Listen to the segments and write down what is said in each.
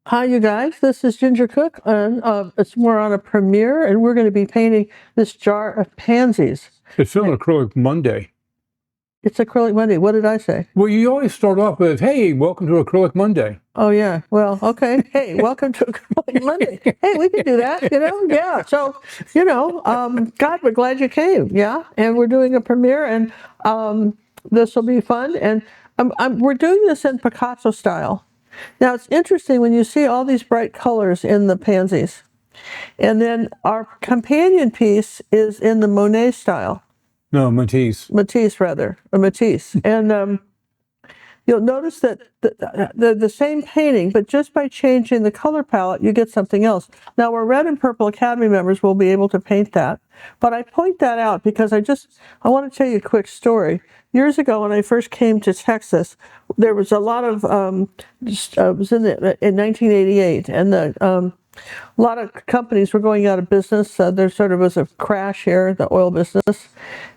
Hi, you guys. This is Ginger Cook, and we're on a premiere, and we're going to be painting this jar of pansies. It's still an Acrylic Monday. It's Acrylic Monday. What did I say? Well, you always start off with, hey, welcome to Acrylic Monday. Oh, yeah. Well, okay. Hey, welcome to Acrylic Monday. Hey, we can do that, Yeah. So, God, we're glad you came. Yeah. And we're doing a premiere, and this will be fun. And we're doing this in Picasso style. Now, it's interesting when you see all these bright colors in the pansies. And then our companion piece is in the Monet style. No, Matisse. Matisse, rather. A Matisse. And you'll notice that the same painting, but just by changing the color palette, you get something else. Now, our Red and Purple Academy members will be able to paint that. But I point that out because I want to tell you a quick story. Years ago, when I first came to Texas, there was a lot of, it was in 1988, and a lot of companies were going out of business. There sort of was a crash here, the oil business,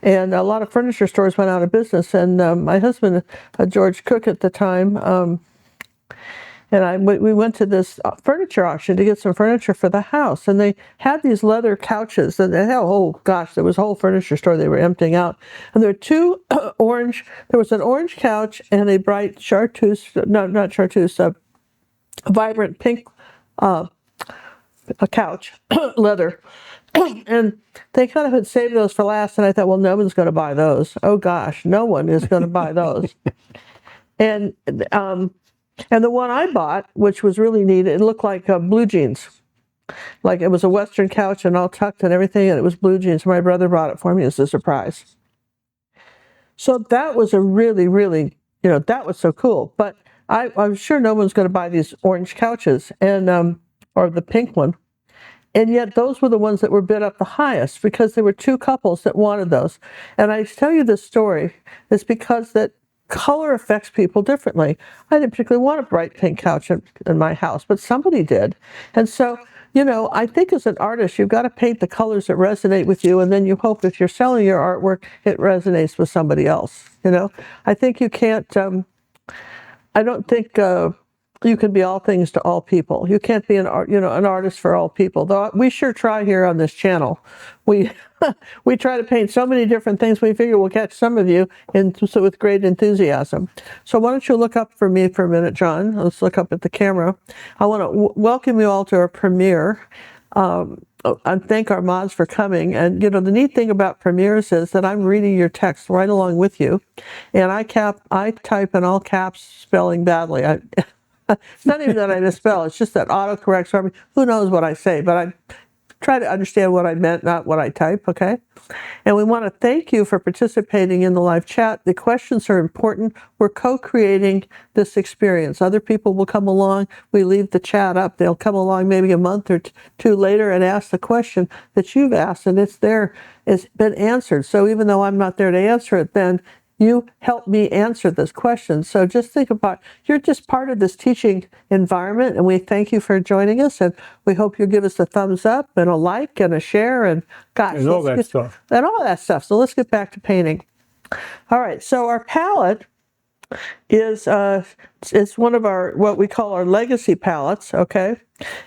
and a lot of furniture stores went out of business. And my husband, George Cook at the time, and we went to this furniture auction to get some furniture for the house. And they had these leather couches. And they had, oh gosh, there was a whole furniture store they were emptying out. And there were two there was an orange couch and a bright chartreuse, no, not chartreuse, a vibrant pink a couch, leather. And they kind of had saved those for last. And I thought, well, no one's going to buy those. Oh gosh, no one is going to buy those. And the one I bought, which was really neat, it looked like blue jeans. Like it was a Western couch and all tucked and everything, and it was blue jeans. My brother brought it for me as a surprise. So that was a really, really, that was so cool. But I'm sure no one's going to buy these orange couches and or the pink one. And yet those were the ones that were bid up the highest because there were two couples that wanted those. And I tell you this story is because that color affects people differently. I didn't particularly want a bright pink couch in my house, but somebody did. And so, I think as an artist, you've got to paint the colors that resonate with you, and then you hope if you're selling your artwork, it resonates with somebody else. I think you can't, I don't think you can be all things to all people. You can't be an artist for all people. Though we sure try here on this channel. We we try to paint so many different things. We figure we'll catch some of you with great enthusiasm. So why don't you look up for me for a minute, John? Let's look up at the camera. I want to welcome you all to our premiere. And thank our mods for coming. And the neat thing about premieres is that I'm reading your text right along with you, and I type in all caps, spelling badly. It's not even that I misspell, it's just that autocorrects for me. Who knows what I say, but I try to understand what I meant, not what I type, okay? And we want to thank you for participating in the live chat. The questions are important. We're co-creating this experience. Other people will come along. We leave the chat up. They'll come along maybe a month or two later and ask the question that you've asked, and it's been answered. So even though I'm not there to answer it, then you help me answer this question. So just think about, you're just part of this teaching environment, and we thank you for joining us, and we hope you'll give us a thumbs up and a like and a share and all that stuff. And all that stuff. So let's get back to painting. All right, so our palette is it's one of our, what we call our legacy palettes, okay?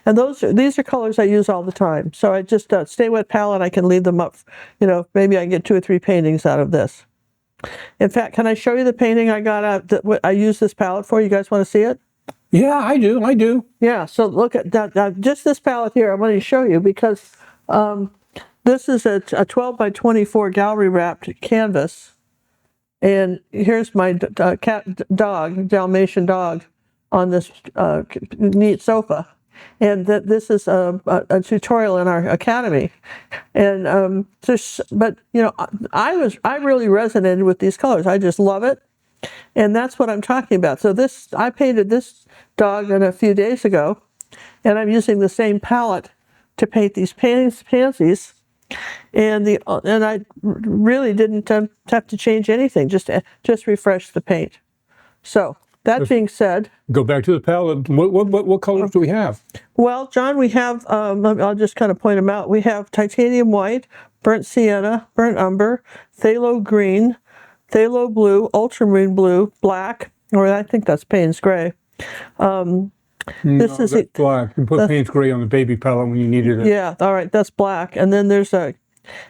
And these are colors I use all the time. So I just Stay Wet palette, I can leave them up, maybe I can get 2 or 3 paintings out of this. In fact, can I show you the painting I got out that I used this palette for? You guys want to see it? Yeah, I do. Yeah, so look at that. Just this palette here I want to show you because this is a 12 by 24 gallery wrapped canvas. And here's my Dalmatian dog on this neat sofa. And that this is a tutorial in our academy, and I really resonated with these colors. I just love it, and that's what I'm talking about. So I painted this dog a few days ago, and I'm using the same palette to paint these pansies, and I really didn't have to change anything, just refresh the paint. So. That being said, go back to the palette. What colors do we have? Well, John, we have, I'll just kind of point them out. We have titanium white, burnt sienna, burnt umber, phthalo green, phthalo blue, ultramarine blue, black, or I think that's Payne's gray, This is that's black. You put Payne's gray on the baby palette when you needed it. Yeah, all right, that's black. And then there's a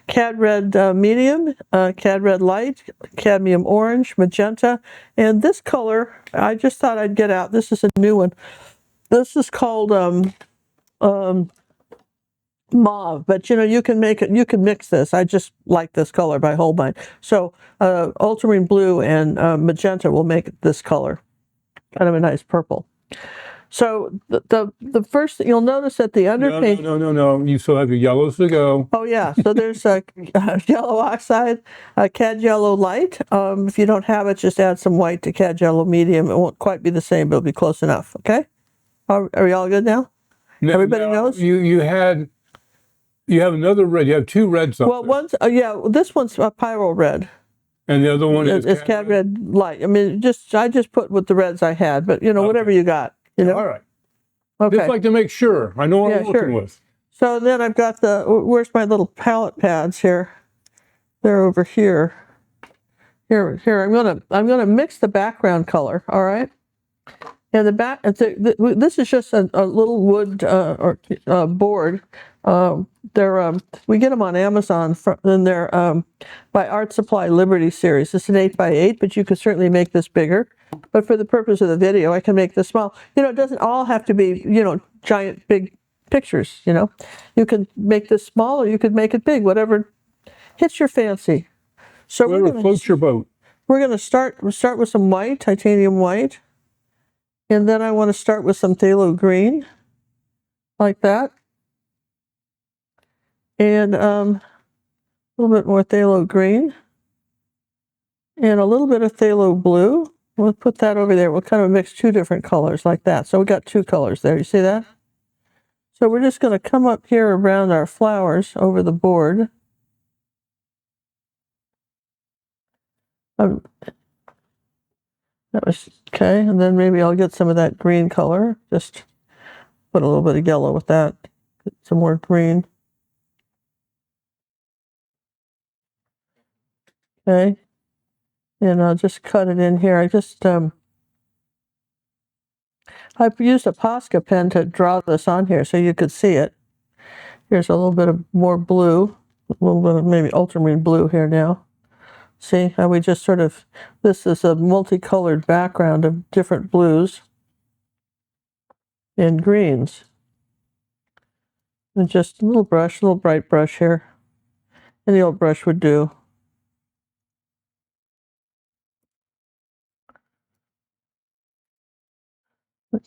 cad red medium, cad red light, cadmium orange, magenta, and this color I just thought I'd get out. This is a new one. This is called mauve, but you can make it. You can mix this. I just like this color by Holbein. So ultramarine blue and magenta will make this color, kind of a nice purple. So the first thing you'll notice that the underpaint. No. You still have your yellows to go. Oh yeah. So there's a yellow oxide, a cad yellow light. If you don't have it, just add some white to cad yellow medium. It won't quite be the same, but it'll be close enough. Okay. Are we all good now? Everybody knows. You have another red. You have two reds up Well, there. this one's a pyro red. And the other one is cad red light. I mean, I just put with the reds I had, but whatever you got. All right. Okay. Just like to make sure I know what I'm working with. So then I've got where's my little palette pads here? They're over here. Here. I'm gonna mix the background color. All right. And this is just a little wood board. We get them on Amazon, and they're by Art Supply Liberty series. It's an 8x8, but you could certainly make this bigger. But for the purpose of the video, I can make this small. It doesn't all have to be, giant, big pictures, You can make this small, or you could make it big, whatever hits your fancy. So whatever floats your boat. We're going to start with some white, titanium white. And then I want to start with some phthalo green, like that. And a little bit more phthalo green. And a little bit of phthalo blue. We'll put that over there. We'll kind of mix two different colors like that. So we got two colors there. You see that? So we're just going to come up here around our flowers over the board. That was okay. And then maybe I'll get some of that green color. Just put a little bit of yellow with that. Get some more green. Okay. And I'll just cut it in here. I've used a Posca pen to draw this on here so you could see it. Here's a little bit of more blue, a little bit of maybe ultramarine blue here now. See how we just this is a multicolored background of different blues and greens. And just a little bright brush here. Any old brush would do.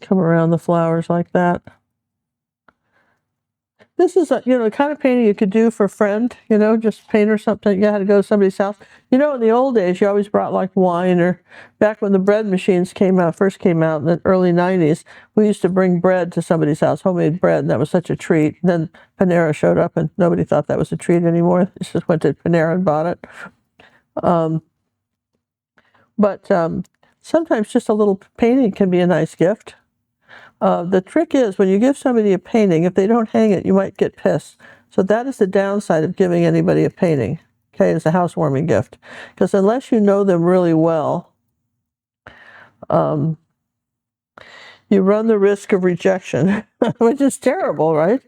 Come around the flowers like that. This is the kind of painting you could do for a friend, just paint or something. You had to go to somebody's house. In the old days, you always brought like wine, or back when the bread machines first came out in the early 90s, we used to bring bread to somebody's house, homemade bread, and that was such a treat. And then Panera showed up, and nobody thought that was a treat anymore. They just went to Panera and bought it. But sometimes just a little painting can be a nice gift. The trick is when you give somebody a painting, if they don't hang it, you might get pissed. So that is the downside of giving anybody a painting, okay, as a housewarming gift. Because unless you know them really well, you run the risk of rejection, which is terrible, right?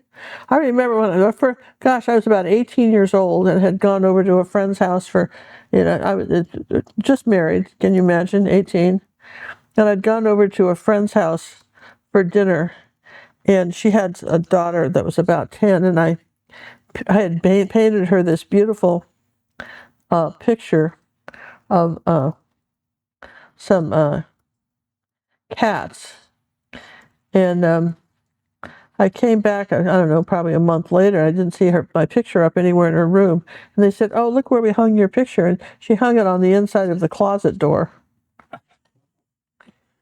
I remember when I was about 18 years old and had gone over to a friend's house for, I was just married, can you imagine, 18? And I'd gone over to a friend's house for dinner, and she had a daughter that was about 10, and I had painted her this beautiful picture of some cats, and I came back, I don't know, probably a month later. I didn't see my picture up anywhere in her room, and they said, "Oh, look where we hung your picture," and she hung it on the inside of the closet door.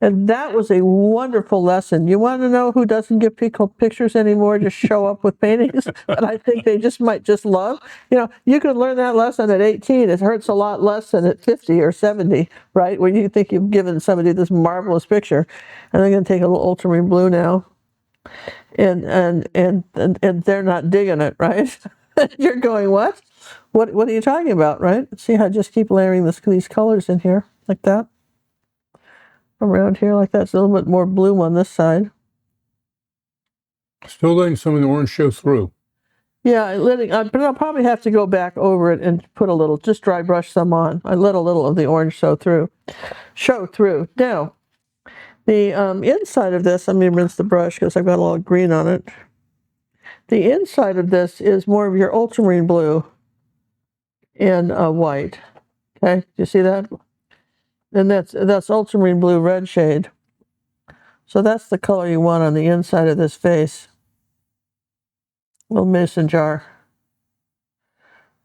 And that was a wonderful lesson. You want to know who doesn't give people pictures anymore, just show up with paintings? But I think they might love. You could learn that lesson at 18. It hurts a lot less than at 50 or 70, right? When you think you've given somebody this marvelous picture. And I'm going to take a little ultramarine blue now. And they're not digging it, right? You're going, what? What are you talking about, right? See how I just keep layering these colors in here, like that? Around here like that. It's a little bit more blue on this side. Still letting some of the orange show through. Yeah, but I'll probably have to go back over it and put a little, just dry brush some on. I let a little of the orange show through. Now, the inside of this, let me rinse the brush because I've got a little green on it. The inside of this is more of your ultramarine blue and white. Okay, do you see that? And that's ultramarine blue red shade. So that's the color you want on the inside of this vase. Little mason jar.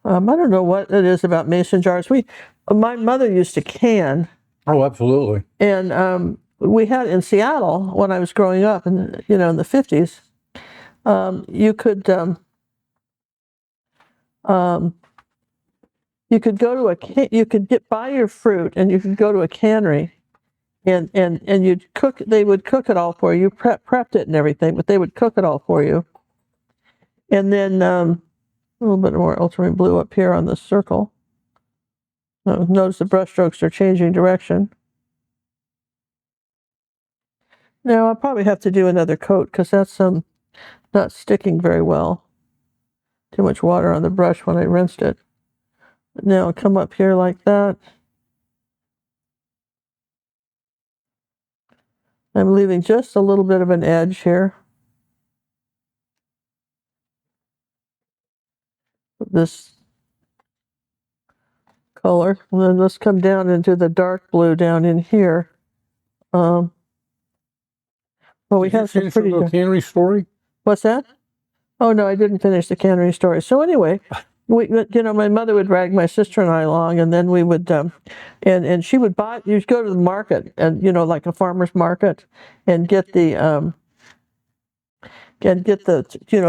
I don't know what it is about mason jars. My mother used to can. Oh, absolutely. And we had in Seattle when I was growing up, in the 50s. You could go to you could buy your fruit and you could go to a cannery, and you'd cook. They would cook it all for you. Prepped it and everything, but they would cook it all for you. And then a little bit more ultramarine blue up here on this circle. Notice the brush strokes are changing direction. Now I'll probably have to do another coat because that's not sticking very well. Too much water on the brush when I rinsed it. Now I'll come up here like that. I'm leaving just a little bit of an edge here. This color. And then let's come down into the dark blue down in here. Well, we have some pretty good cannery story. What's that? Oh no, I didn't finish the cannery story. So anyway, my mother would drag my sister and I along, and then we would, and she would buy. You'd go to the market, and like a farmer's market, and get the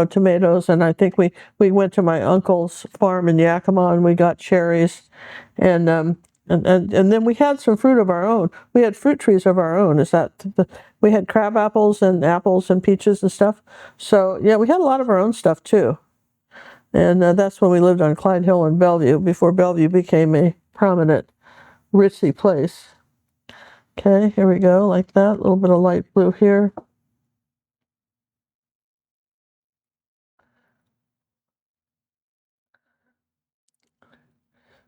tomatoes. And I think we went to my uncle's farm in Yakima, and we got cherries, and then we had some fruit of our own. We had fruit trees of our own. We had crab apples and peaches and stuff. So yeah, we had a lot of our own stuff too. And that's when we lived on Clyde Hill in Bellevue, before Bellevue became a prominent, ritzy place. Okay, here we go, like that. A little bit of light blue here.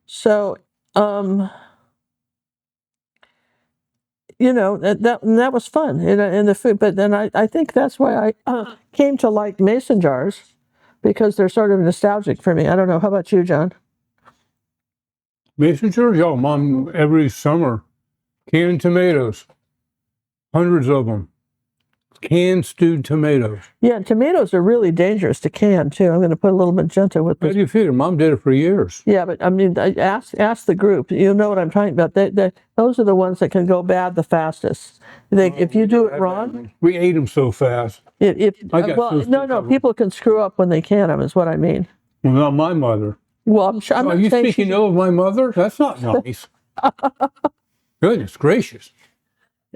So, that was fun in the food. But then I think that's why I came to like mason jars, because they're sort of nostalgic for me. I don't know. How about you, John? Mason jars? Yeah, Mom, every summer, canned tomatoes. Hundreds of them. Canned stewed tomatoes. Yeah, tomatoes are really dangerous to can, too. I'm going to put a little magenta with this. How do you figure? Mom did it for years. Yeah, but I mean, ask the group. You know what I'm talking about. Those are the ones that can go bad the fastest. If you do it wrong. We ate them so fast. No, people can screw up when they can them, is what I mean. Well, not my mother. Well, I'm sure. Are you speaking of my mother? That's not nice. Goodness gracious.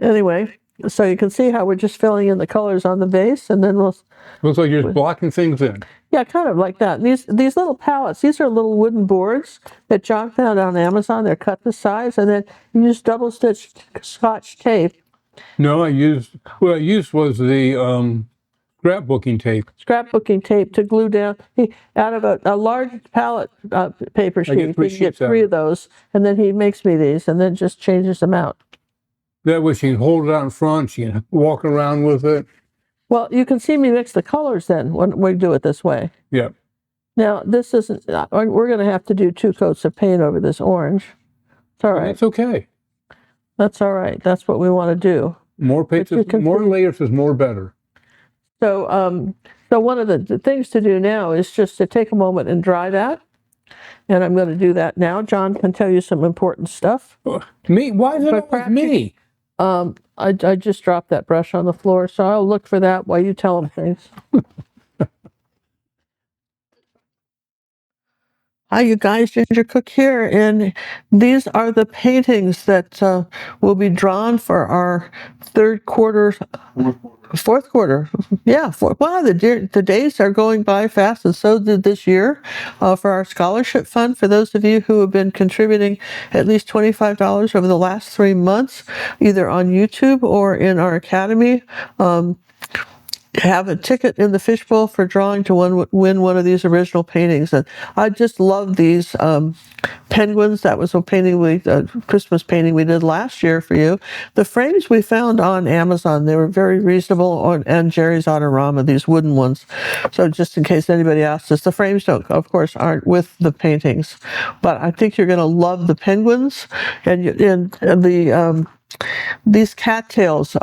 Anyway, so you can see how we're just filling in the colors on the vase, and then we'll... Looks like you're just blocking things in. Yeah, kind of like that. These little palettes, these are little wooden boards that John found on Amazon. They're cut to size, and then you use double-stitch Scotch tape. No, what I used was the scrapbooking tape. Scrapbooking tape to glue down. Out of a large palette paper sheet, you can get 3 of those, and then he makes me these, and then just changes them out. That way she can hold it out in front, she can walk around with it. Well, you can see me mix the colors then when we do it this way. Yeah. Now, this isn't, we're going to have to do 2 coats of paint over this orange. It's all right. That's okay. That's all right. That's what we want to do. More paint, more layers is more better. So, so one of the things to do now is just to take a moment and dry that. And I'm going to do that now. John can tell you some important stuff. Me? Why is it always me? I just dropped that brush on the floor, so I'll look for that while you tell him things. Hi, you guys, Ginger Cook here, and these are the paintings that will be drawn for our fourth quarter. Yeah, wow, the days are going by fast, and so did this year. For our scholarship fund, for those of you who have been contributing at least $25 over the last 3 months, either on YouTube or in our academy, have a ticket in the fishbowl for drawing to win one of these original paintings. And I just love these penguins. That was a painting Christmas painting we did last year for you. The frames we found on Amazon, they were very reasonable, and Jerry's Autorama, these wooden ones. So just in case anybody asks us, the frames of course aren't with the paintings, but I think you're going to love the penguins and the these cattails.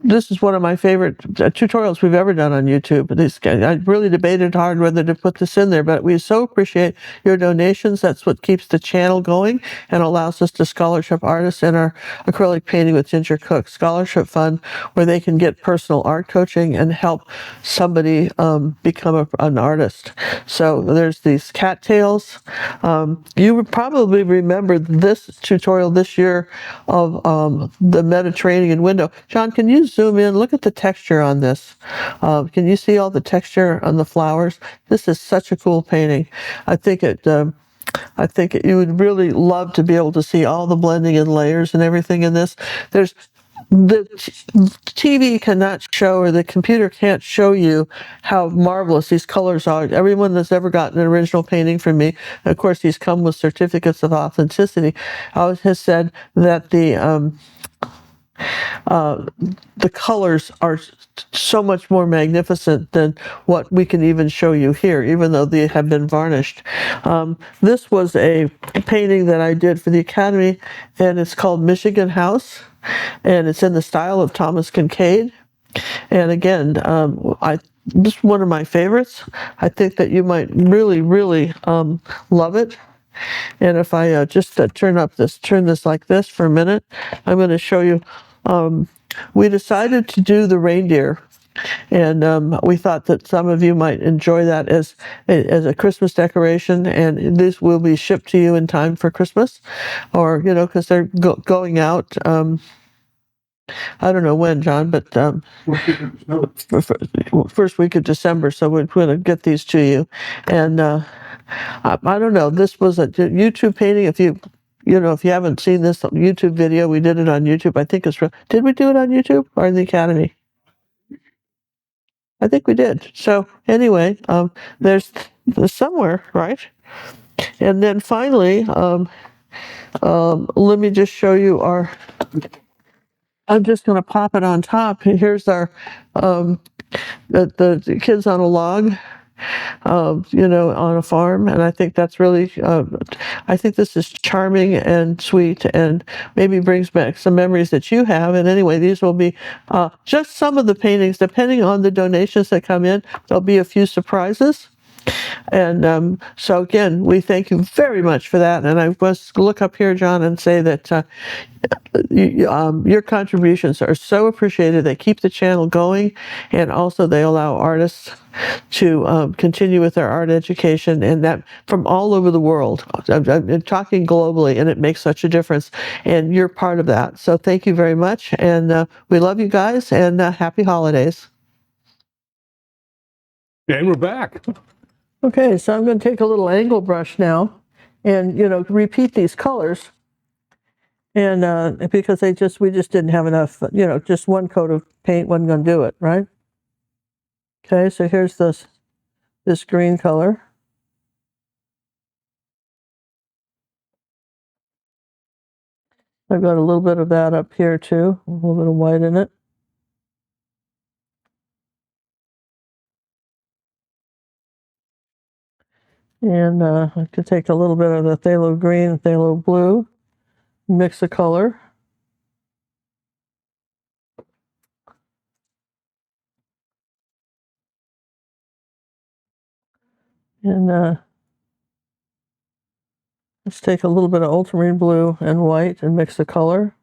This is one of my favorite tutorials we've ever done on YouTube. I really debated hard whether to put this in there, but we so appreciate your donations. That's what keeps the channel going and allows us to scholarship artists in our acrylic painting with Ginger Cook Scholarship Fund, where they can get personal art coaching and help somebody become an artist. So there's these cattails. You would probably remember this tutorial this year of the Mediterranean window. John, can you zoom in? Look at the texture on this. Can you see all the texture on the flowers? This is such a cool painting. I think you would really love to be able to see all the blending and layers and everything in this. The TV cannot show, or the computer can't show you how marvelous these colors are. Everyone that's ever gotten an original painting from me, and of course these come with certificates of authenticity, has said that the colors are so much more magnificent than what we can even show you here, even though they have been varnished. This was a painting that I did for the Academy, and it's called Michigan House, and it's in the style of Thomas Kincaid. And again, this is one of my favorites. I think that you might really, really love it. And if I just turn this like this for a minute, I'm going to show you. We decided to do the reindeer, and we thought that some of you might enjoy that as a Christmas decoration, and this will be shipped to you in time for Christmas, or because they're going out. I don't know when, John, but first week of December, so we're going to get these to you. And I don't know, this was a YouTube painting. If you haven't seen this YouTube video, we did it on YouTube. I think did we do it on YouTube or in the Academy? I think we did. So anyway, there's somewhere, right? And then finally, let me just show you I'm just going to pop it on top. Here's our the kids on a log, on a farm, and I think that's really. I think this is charming and sweet, and maybe brings back some memories that you have. And anyway, these will be just some of the paintings. Depending on the donations that come in, there'll be a few surprises. And so again, we thank you very much for that. And I must look up here, John, and say that your contributions are so appreciated. They keep the channel going, and also they allow artists to continue with their art education, and that from all over the world. I'm talking globally, and it makes such a difference, and you're part of that. So thank you very much, and we love you guys, and happy holidays. And we're back. Okay, so I'm going to take a little angle brush now and, repeat these colors. And because we just didn't have enough, just one coat of paint wasn't going to do it, right? Okay, so here's this green color. I've got a little bit of that up here too, a little bit of white in it. And I could take a little bit of the phthalo green and phthalo blue, mix the color. And let's take a little bit of ultramarine blue and white and mix the color.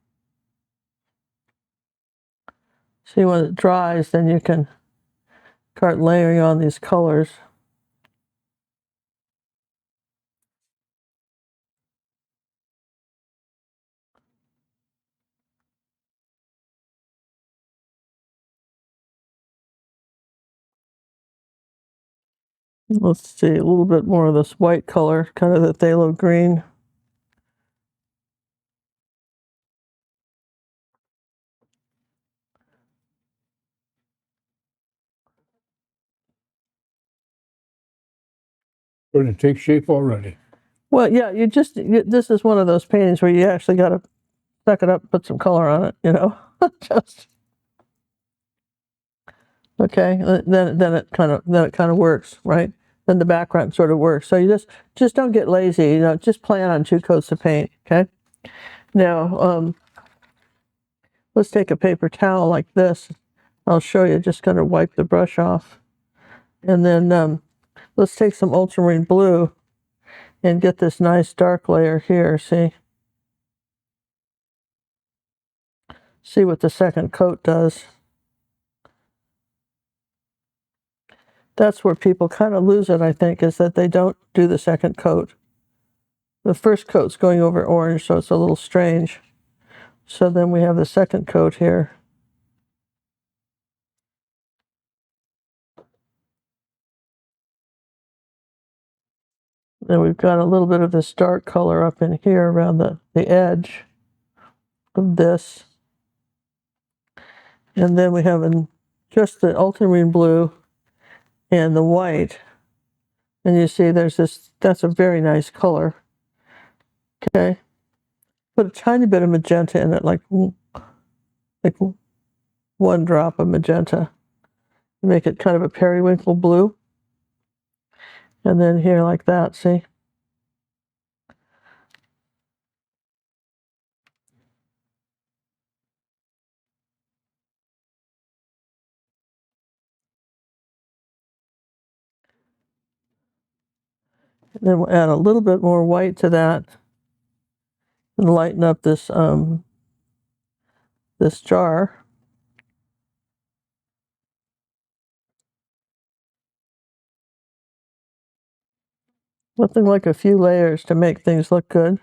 See, when it dries, then you can start layering on these colors. Let's see, a little bit more of this white color, kind of the phthalo green. Starting to take shape already. Well, yeah, this is one of those paintings where you actually got to suck it up, put some color on it, you know. Just okay. Then it kind of works, right? Then the background sort of works. So you just don't get lazy, you know. Just plan on 2 coats of paint, okay? Now, let's take a paper towel like this. I'll show you. Just gonna wipe the brush off, and then let's take some ultramarine blue and get this nice dark layer here. See what the second coat does. That's where people kind of lose it, I think, is that they don't do the second coat. The first coat's going over orange, so it's a little strange. So then we have the second coat here. Then we've got a little bit of this dark color up in here around the edge of this. And then we have just the ultramarine blue and the white. And you see there's that's a very nice color. Okay. Put a tiny bit of magenta in it, like 1 drop of magenta. Make it kind of a periwinkle blue. And then here like that, see? And then we'll add a little bit more white to that and lighten up this this jar. Nothing like a few layers to make things look good.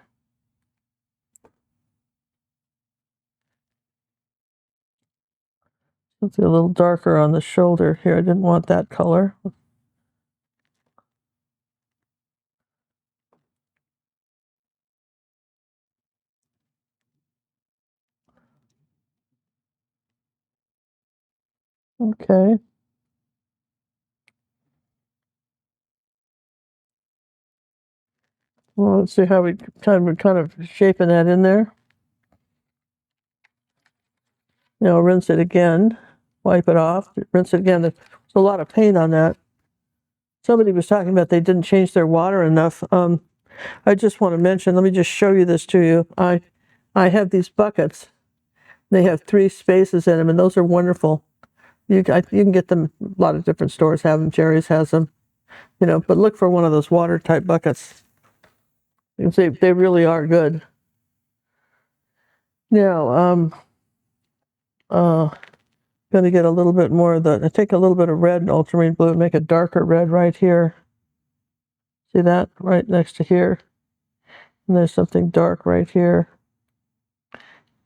It's a little darker on the shoulder here. I didn't want that color. Okay. Well, let's see how we kind of shaping that in there. Now rinse it again, wipe it off, rinse it again. There's a lot of paint on that. Somebody was talking about they didn't change their water enough. I just want to mention, let me just show you this to you. I have these buckets. They have 3 spaces in them, and those are wonderful. You can get them, a lot of different stores have them. Jerry's has them, you know, but look for one of those water type buckets. You can see they really are good. Now, going to get a little bit more of take a little bit of red and ultramarine blue and make a darker red right here. See that? Right next to here. And there's something dark right here.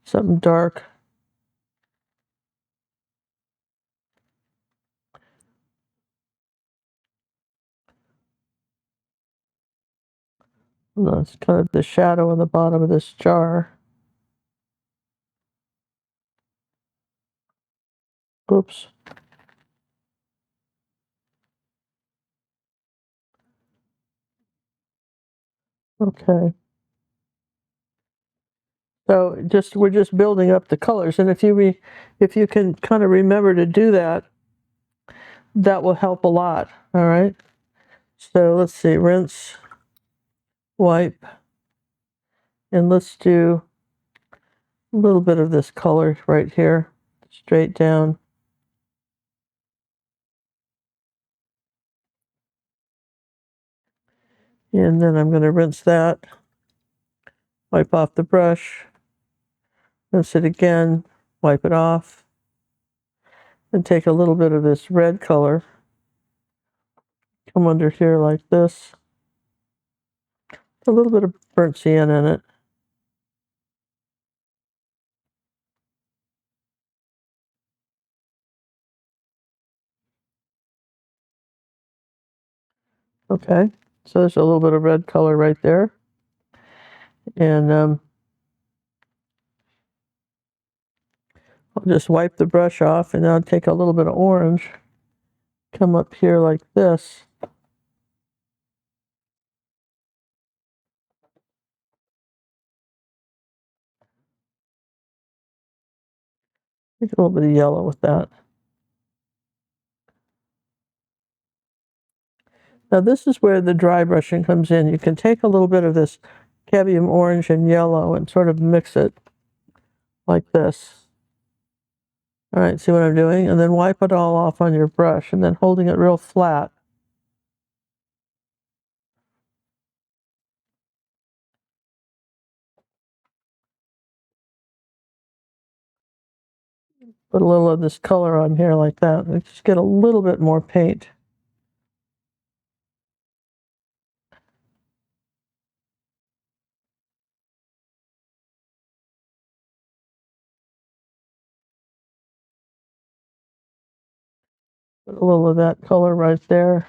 Something dark. And that's kind of the shadow on the bottom of this jar. Oops. Okay. So we're just building up the colors, and if you can kind of remember to do that, that will help a lot. All right. So let's see, rinse, wipe, and let's do a little bit of this color right here, straight down. And then I'm going to rinse that, wipe off the brush, rinse it again, wipe it off, and take a little bit of this red color, come under here like this, a little bit of burnt sienna in it. Okay, so there's a little bit of red color right there. And I'll just wipe the brush off, and I'll take a little bit of orange, come up here like this, Take a little bit of yellow with that. Now this is where the dry brushing comes in. You can take a little bit of this cadmium orange and yellow and sort of mix it like this. All right, see what I'm doing? And then wipe it all off on your brush and then holding it real flat. Put a little of this color on here like that. And just get a little bit more paint. Put a little of that color right there.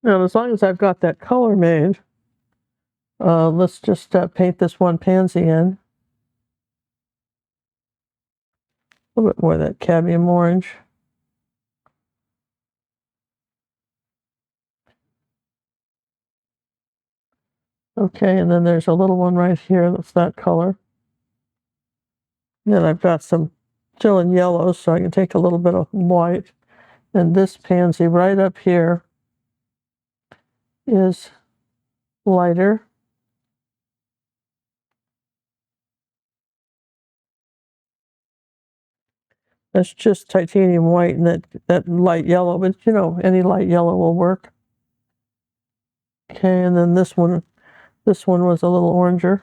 Now, as long as I've got that color made, let's just paint this one pansy in. A little bit more of that cadmium orange. Okay, and then there's a little one right here that's that color. And then I've got some still in yellow, so I can take a little bit of white. And this pansy right up here is lighter. That's just titanium white and that light yellow, but you know, any light yellow will work. Okay, and then this one was a little oranger.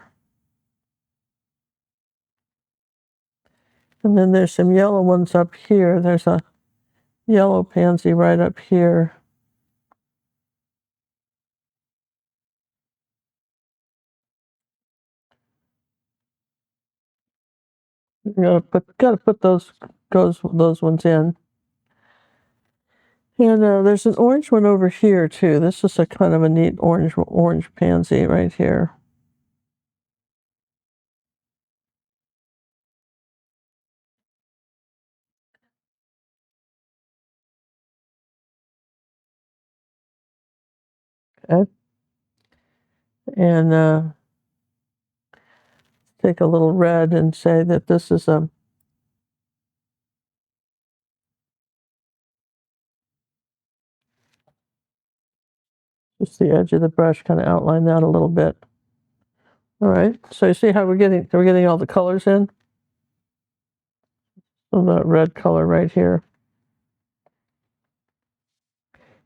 And then there's some yellow ones up here. There's a yellow pansy right up here. You gotta put those ones in. And there's an orange one over here too. This is a kind of a neat orange pansy right here. Okay. And take a little red and say that this is a just the edge of the brush, kind of outline that a little bit. All right. So you see how we're getting all the colors in? So that red color right here.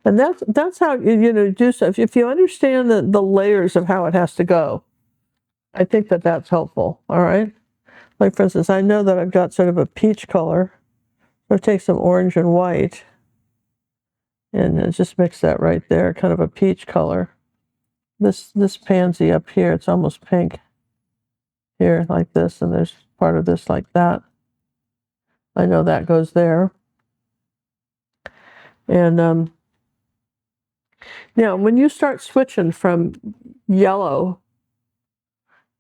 And that's how you know do stuff. If you understand the layers of how it has to go, I think that's helpful. All right. Like for instance, I know that I've got sort of a peach color. So take some orange and white and just mix that right there, kind of a peach color. This pansy up here, it's almost pink here like this, and there's part of this like that. I know that goes there. And now when you start switching from yellow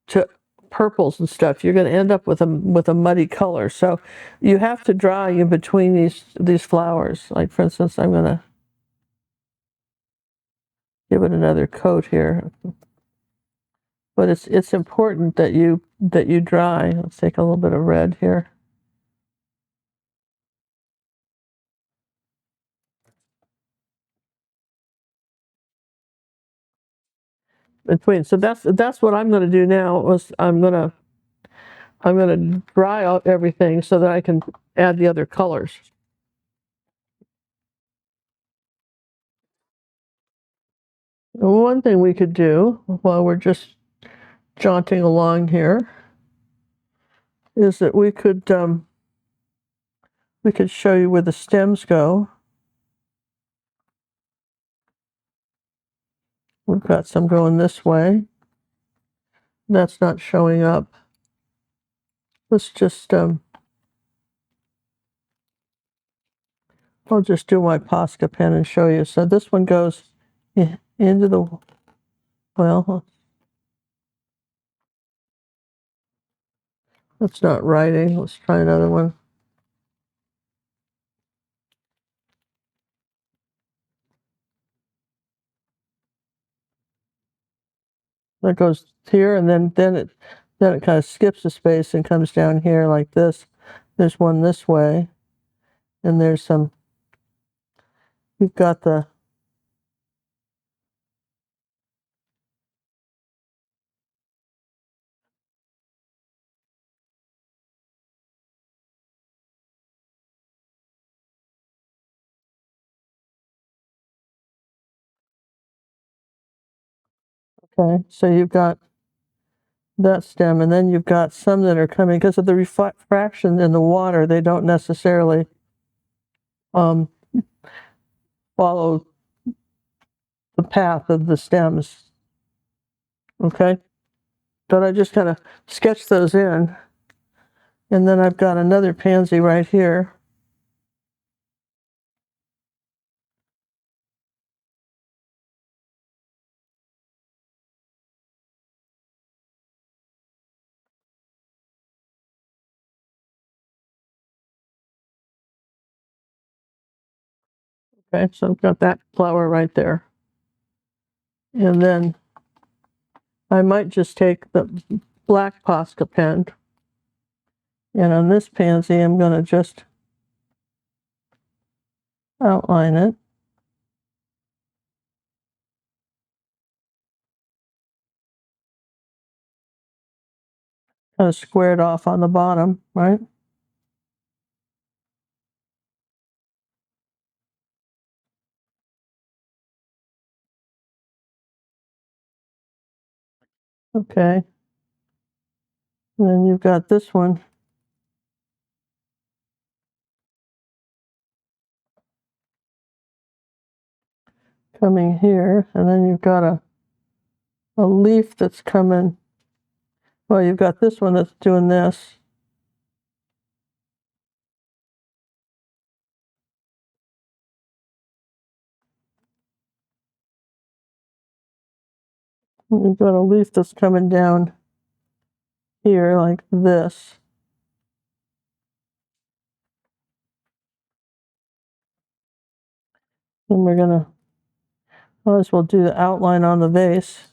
to purples and stuff, you're going to end up with a muddy color. So you have to dry in between these flowers. Like for instance, I'm going to give it another coat here. But it's important that you dry. Let's take a little bit of red here. Between. So that's what I'm going to do now. I'm going to dry out everything so that I can add the other colors. One thing we could do while we're just jaunting along here is that we could show you where the stems go. We've got some going this way. That's not showing up. Let's just I'll just do my Posca pen and show you. So this one goes into the, well, that's not writing. Let's try another one. That goes here, and then Then it kind of skips a space and comes down here like this. There's one this way, and there's some, you've got the, okay, so you've got that stem, and then you've got some that are coming because of the refraction in the water. They don't necessarily follow the path of the stems. Okay, but I just kind of sketch those in, and then I've got another pansy right here. Okay, so I've got that flower right there. And then I might just take the black Posca pen, and on this pansy, I'm going to just outline it. Kind of squared off on the bottom, right? Okay. And then you've got this one coming here, and then you've got a leaf that's coming. Well, you've got this one that's doing this. And you've got a leaf that's coming down here like this. And we're gonna, might as well do the outline on the vase.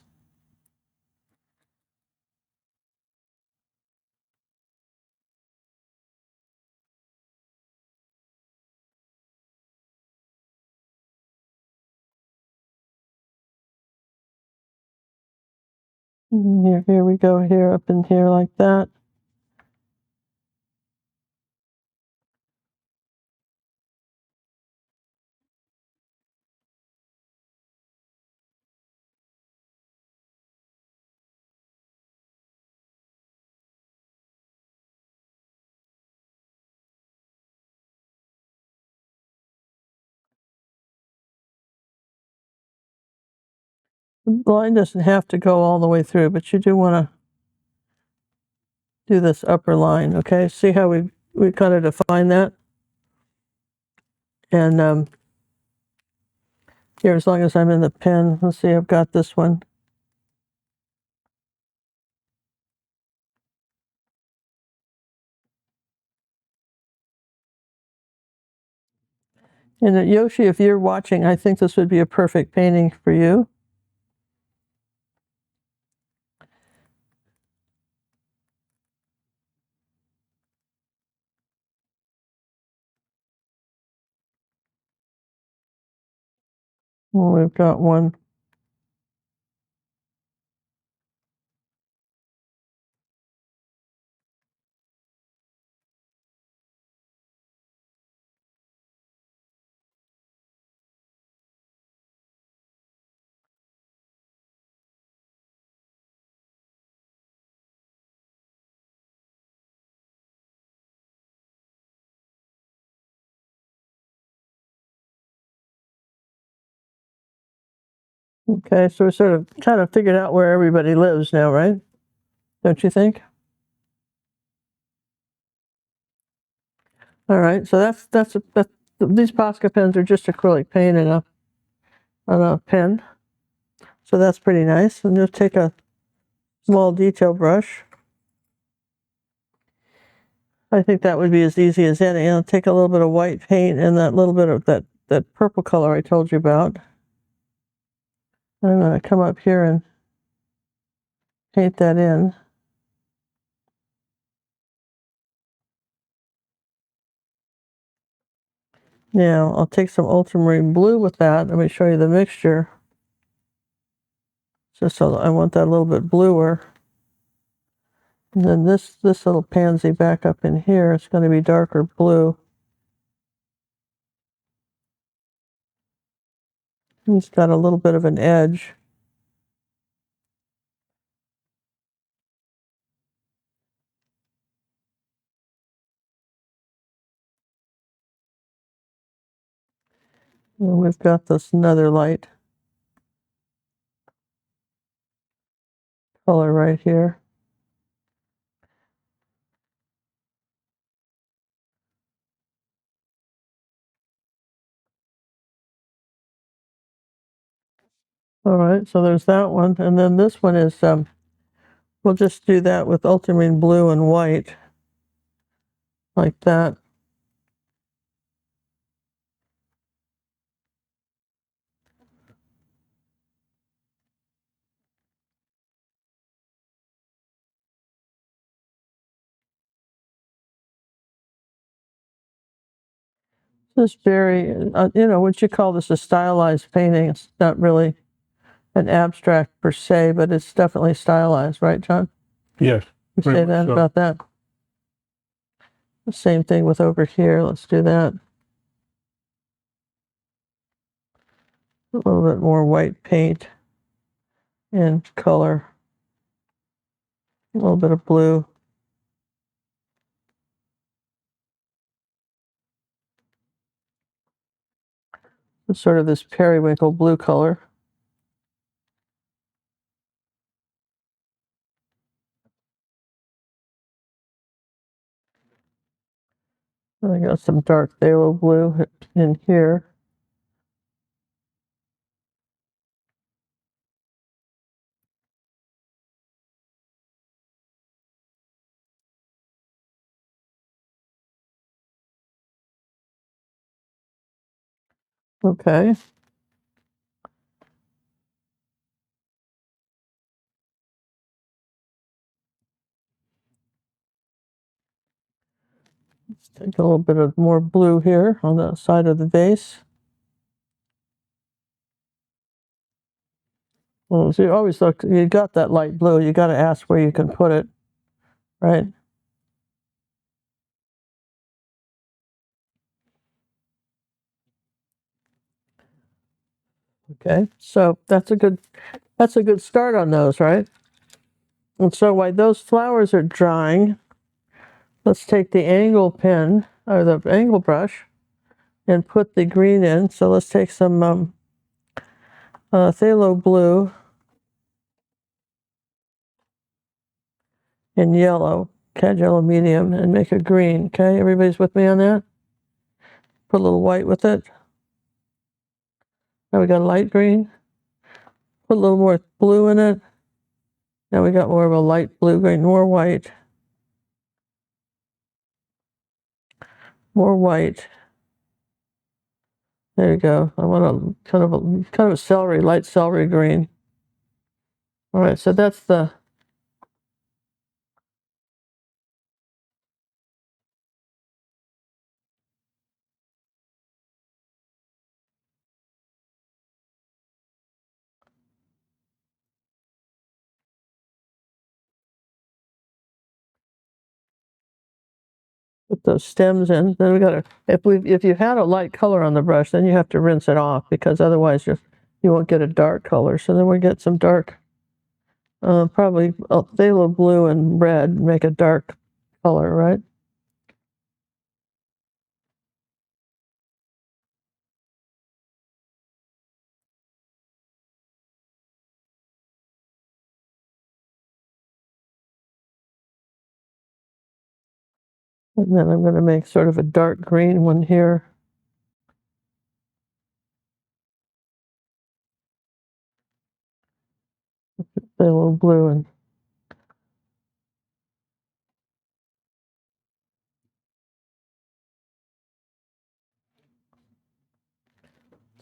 Here we go, here, up in here like that. The line doesn't have to go all the way through, but you do want to do this upper line, okay? See how we kind of define that? And here, as long as I'm in the pen, let's see, I've got this one. And Yoshi, if you're watching, I think this would be a perfect painting for you. Well, we've got one. Okay, so we're sort of kind of figured out where everybody lives now, right? Don't you think? All right, so that's these Posca pens are just acrylic paint on a pen. So that's pretty nice. And just take a small detail brush. I think that would be as easy as any. I'll take a little bit of white paint and that little bit of that purple color I told you about. I'm going to come up here and paint that in. Now I'll take some ultramarine blue with that. Let me show you the mixture. Just so I want that a little bit bluer. And then this little pansy back up in here, it's going to be darker blue. It's got a little bit of an edge. And we've got this another light color right here. All right, so there's that one. And then this one is, we'll just do that with ultramarine blue and white, like that. This very, you know, what you call this a stylized painting. It's not really an abstract per se, but it's definitely stylized, right, John? Yes. You say that so. about that. The same thing with over here. Let's do that. A little bit more white paint and color. A little bit of blue. Sort of this periwinkle blue color. And I got some dark phthalo blue in here. Okay. Let's take a little bit of more blue here on the side of the vase. Well, so you always look, you got that light blue, you got to ask where you can put it, right? Okay, so that's a good start on those, right? And so while those flowers are drying, let's take the angle pen or the angle brush and put the green in. So let's take some phthalo blue and yellow, cad yellow medium, and make a green. Okay, everybody's with me on that? Put a little white with it. Now we got a light green. Put a little more blue in it. Now we got more of a light blue green, more white. More white. There you go. I want a kind of a celery, light celery green. All right, so that's the put those stems in. Then we got to if you had a light color on the brush, then you have to rinse it off because otherwise you won't get a dark color. So then we get some dark, probably phthalo blue and red, make a dark color, right? And then I'm going to make sort of a dark green one here. Phthalo blue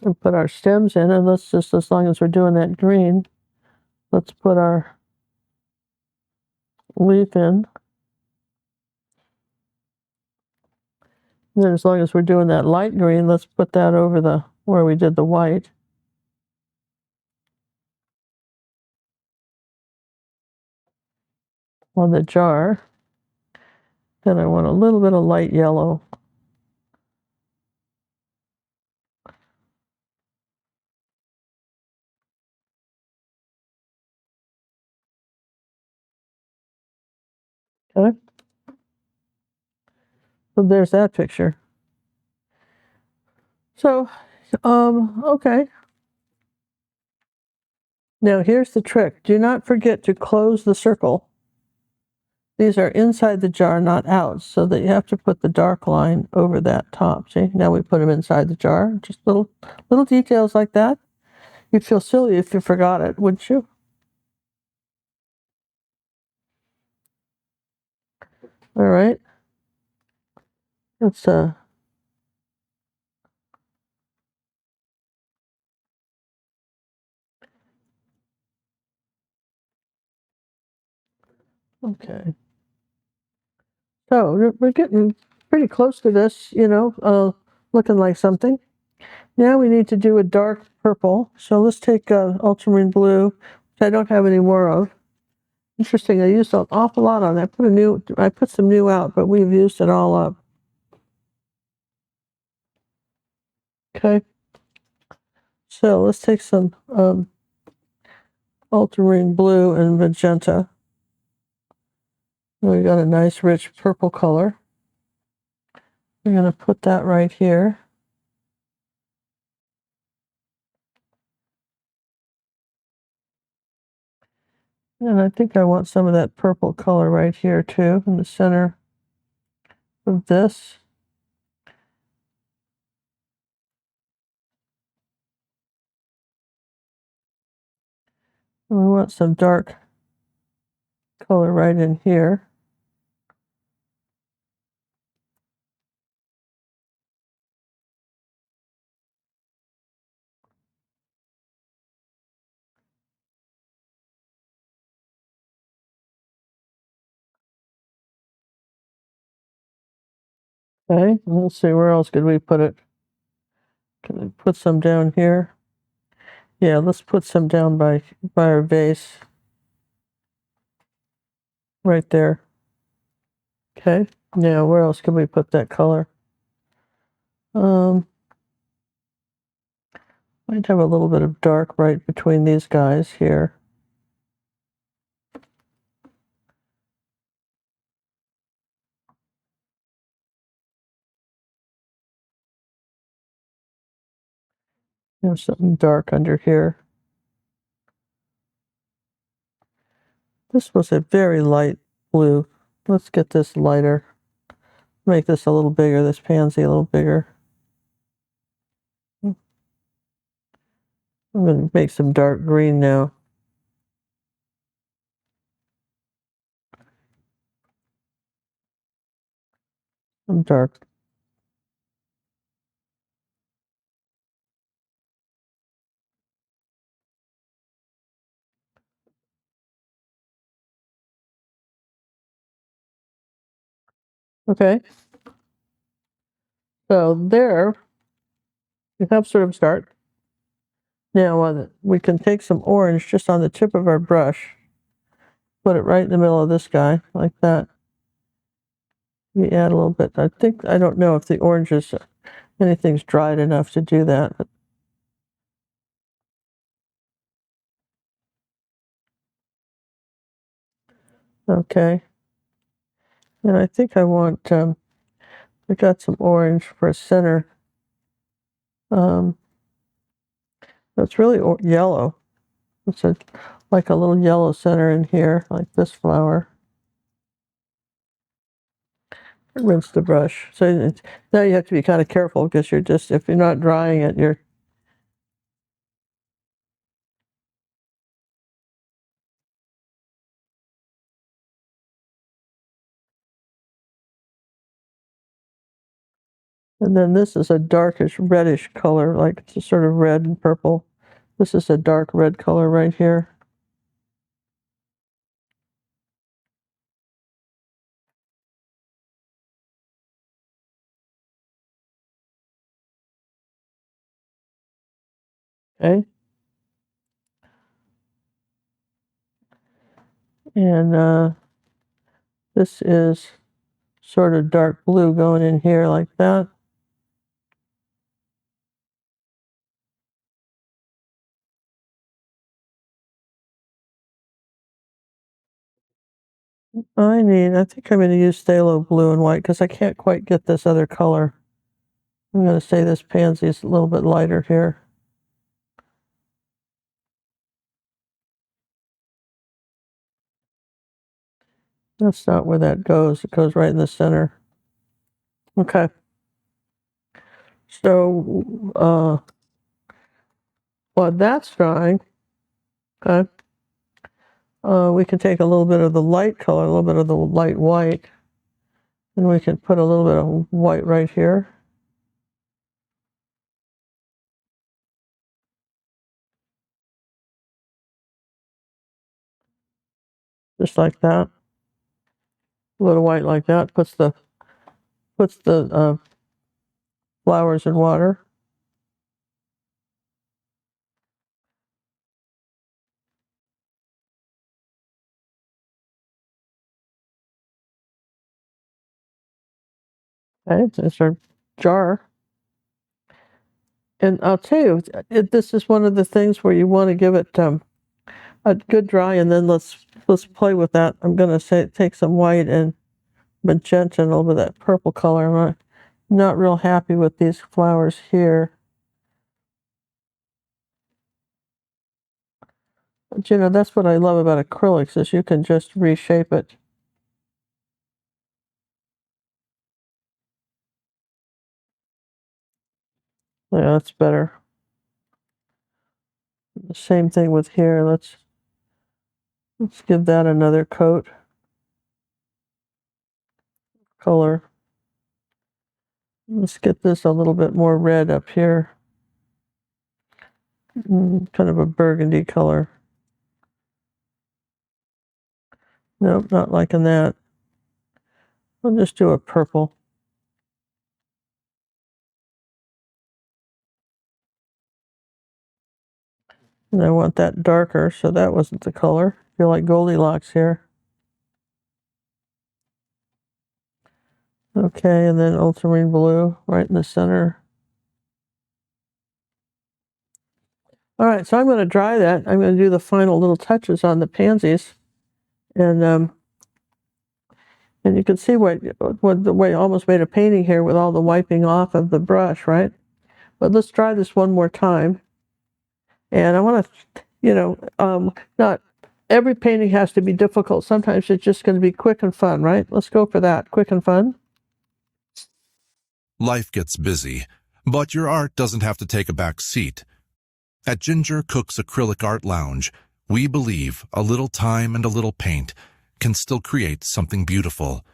and put our stems in, and let's just, as long as we're doing that green, let's put our leaf in. And then as long as we're doing that light green, let's put that over the where we did the white. On the jar. Then I want a little bit of light yellow. Okay. So there's that picture. So, okay. Now here's the trick. Do not forget to close the circle. These are inside the jar, not out, so that you have to put the dark line over that top. See, now we put them inside the jar. Just little details like that. You'd feel silly if you forgot it, wouldn't you? All right. Let's okay. So we're getting pretty close to this, looking like something. Now we need to do a dark purple. So let's take ultramarine blue, which I don't have any more of. Interesting, I used an awful lot on that. I put some new out, but we've used it all up. Okay. So let's take some ultramarine blue and magenta. We got a nice rich purple color. We're going to put that right here. And I think I want some of that purple color right here too, in the center of this. And we want some dark color right in here. Okay, let's see, where else could we put it? Can we put some down here? Yeah, let's put some down by our vase. Right there. Okay, now where else can we put that color? Might have a little bit of dark right between these guys here. There's something dark under here. This was a very light blue. Let's get this lighter. Make this a little bigger, this pansy a little bigger. I'm going to make some dark green now. Some dark. Okay. So there, we have sort of start. Now we can take some orange just on the tip of our brush. Put it right in the middle of this guy, like that. We add a little bit. I don't know if the orange is, anything's dried enough to do that. But okay. And I think I want, I got some orange for a center. It's really yellow. It's like a little yellow center in here, like this flower. Rinse the brush. So now you have to be kind of careful because if you're not drying it, you're. And then this is a darkish reddish color, like it's a sort of red and purple. This is a dark red color right here. Okay. And this is sort of dark blue going in here like that. I think I'm going to use phthalo blue and white because I can't quite get this other color. I'm going to say this pansy is a little bit lighter here. That's not where that goes. It goes right in the center. Okay. So, while that's drying, okay, we can take a little bit of the light color, a little bit of the light white, and we can put a little bit of white right here. Just like that. A little white like that puts the flowers in water. Okay, there's our jar. And I'll tell you, this is one of the things where you want to give it a good dry, and then let's play with that. I'm going to take some white and magenta and a little bit of that purple color. I'm not real happy with these flowers here. But, you know, that's what I love about acrylics is you can just reshape it. Yeah, that's better. The same thing with here. Let's give that another coat. Color. Let's get this a little bit more red up here. Kind of a burgundy color. Nope, not liking that. I'll just do a purple. And I want that darker, so that wasn't the color. I feel like Goldilocks here. Okay, and then ultramarine blue right in the center. All right, so I'm going to dry that. I'm going to do the final little touches on the pansies. And you can see what the way I almost made a painting here with all the wiping off of the brush, right? But let's try this one more time. And I want to, you know, not every painting has to be difficult. Sometimes it's just going to be quick and fun, right? Let's go for that, quick and fun. Life gets busy, but your art doesn't have to take a back seat. At Ginger Cook's Acrylic Art Lounge, we believe a little time and a little paint can still create something beautiful.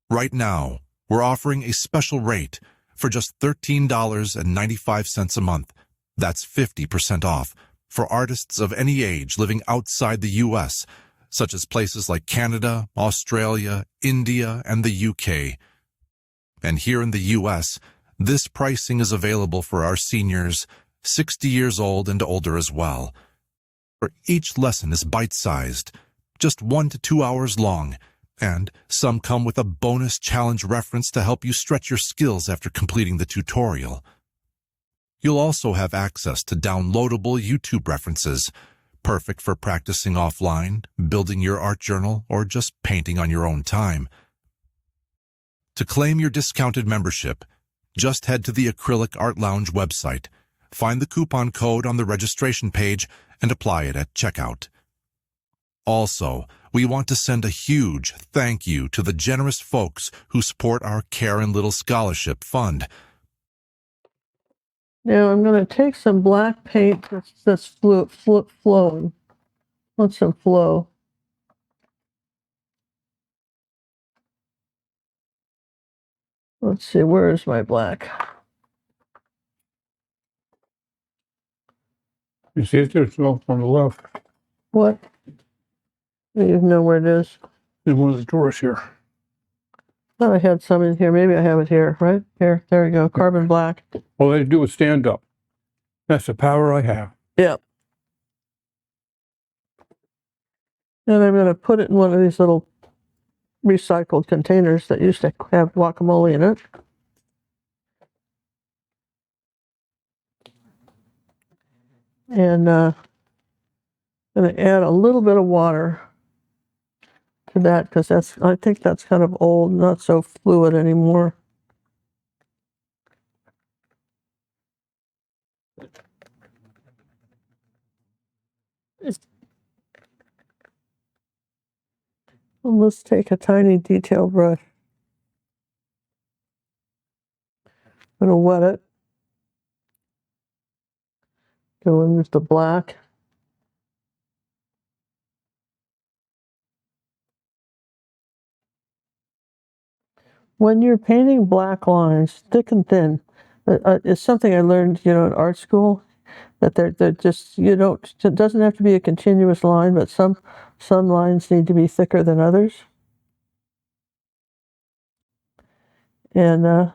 Right now, we're offering a special rate for just $13.95 a month. That's 50% off for artists of any age living outside the U.S., such as places like Canada, Australia, India, and the UK. And here in the U.S., this pricing is available for our seniors, 60 years old and older as well. For each lesson is bite-sized, just 1 to 2 hours long, and some come with a bonus challenge reference to help you stretch your skills after completing the tutorial. You'll also have access to downloadable YouTube references, perfect for practicing offline, building your art journal, or just painting on your own time. To claim your discounted membership, just head to the Acrylic Art Lounge website, find the coupon code on the registration page, and apply it at checkout. Also, we want to send a huge thank you to the generous folks who support our Care and Little Scholarship Fund. Now I'm going to take some black paint that's flowing. Want some flow. Let's see, where is my black? You see it there? It's off on the left. What? I don't even know where it is. In one of the drawers here. Thought I had some in here. Maybe I have it here, right? Here, there we go. Carbon black. All they do is stand up. That's the power I have. Yeah. And I'm going to put it in one of these little recycled containers that used to have guacamole in it. And I'm going to add a little bit of water to that because I think that's kind of old, not so fluid anymore. Well, let's take a tiny detail brush. I'm going to wet it. Go in with the black. When you're painting black lines, thick and thin, it's something I learned, in art school, that they're just, it doesn't have to be a continuous line, but some lines need to be thicker than others. And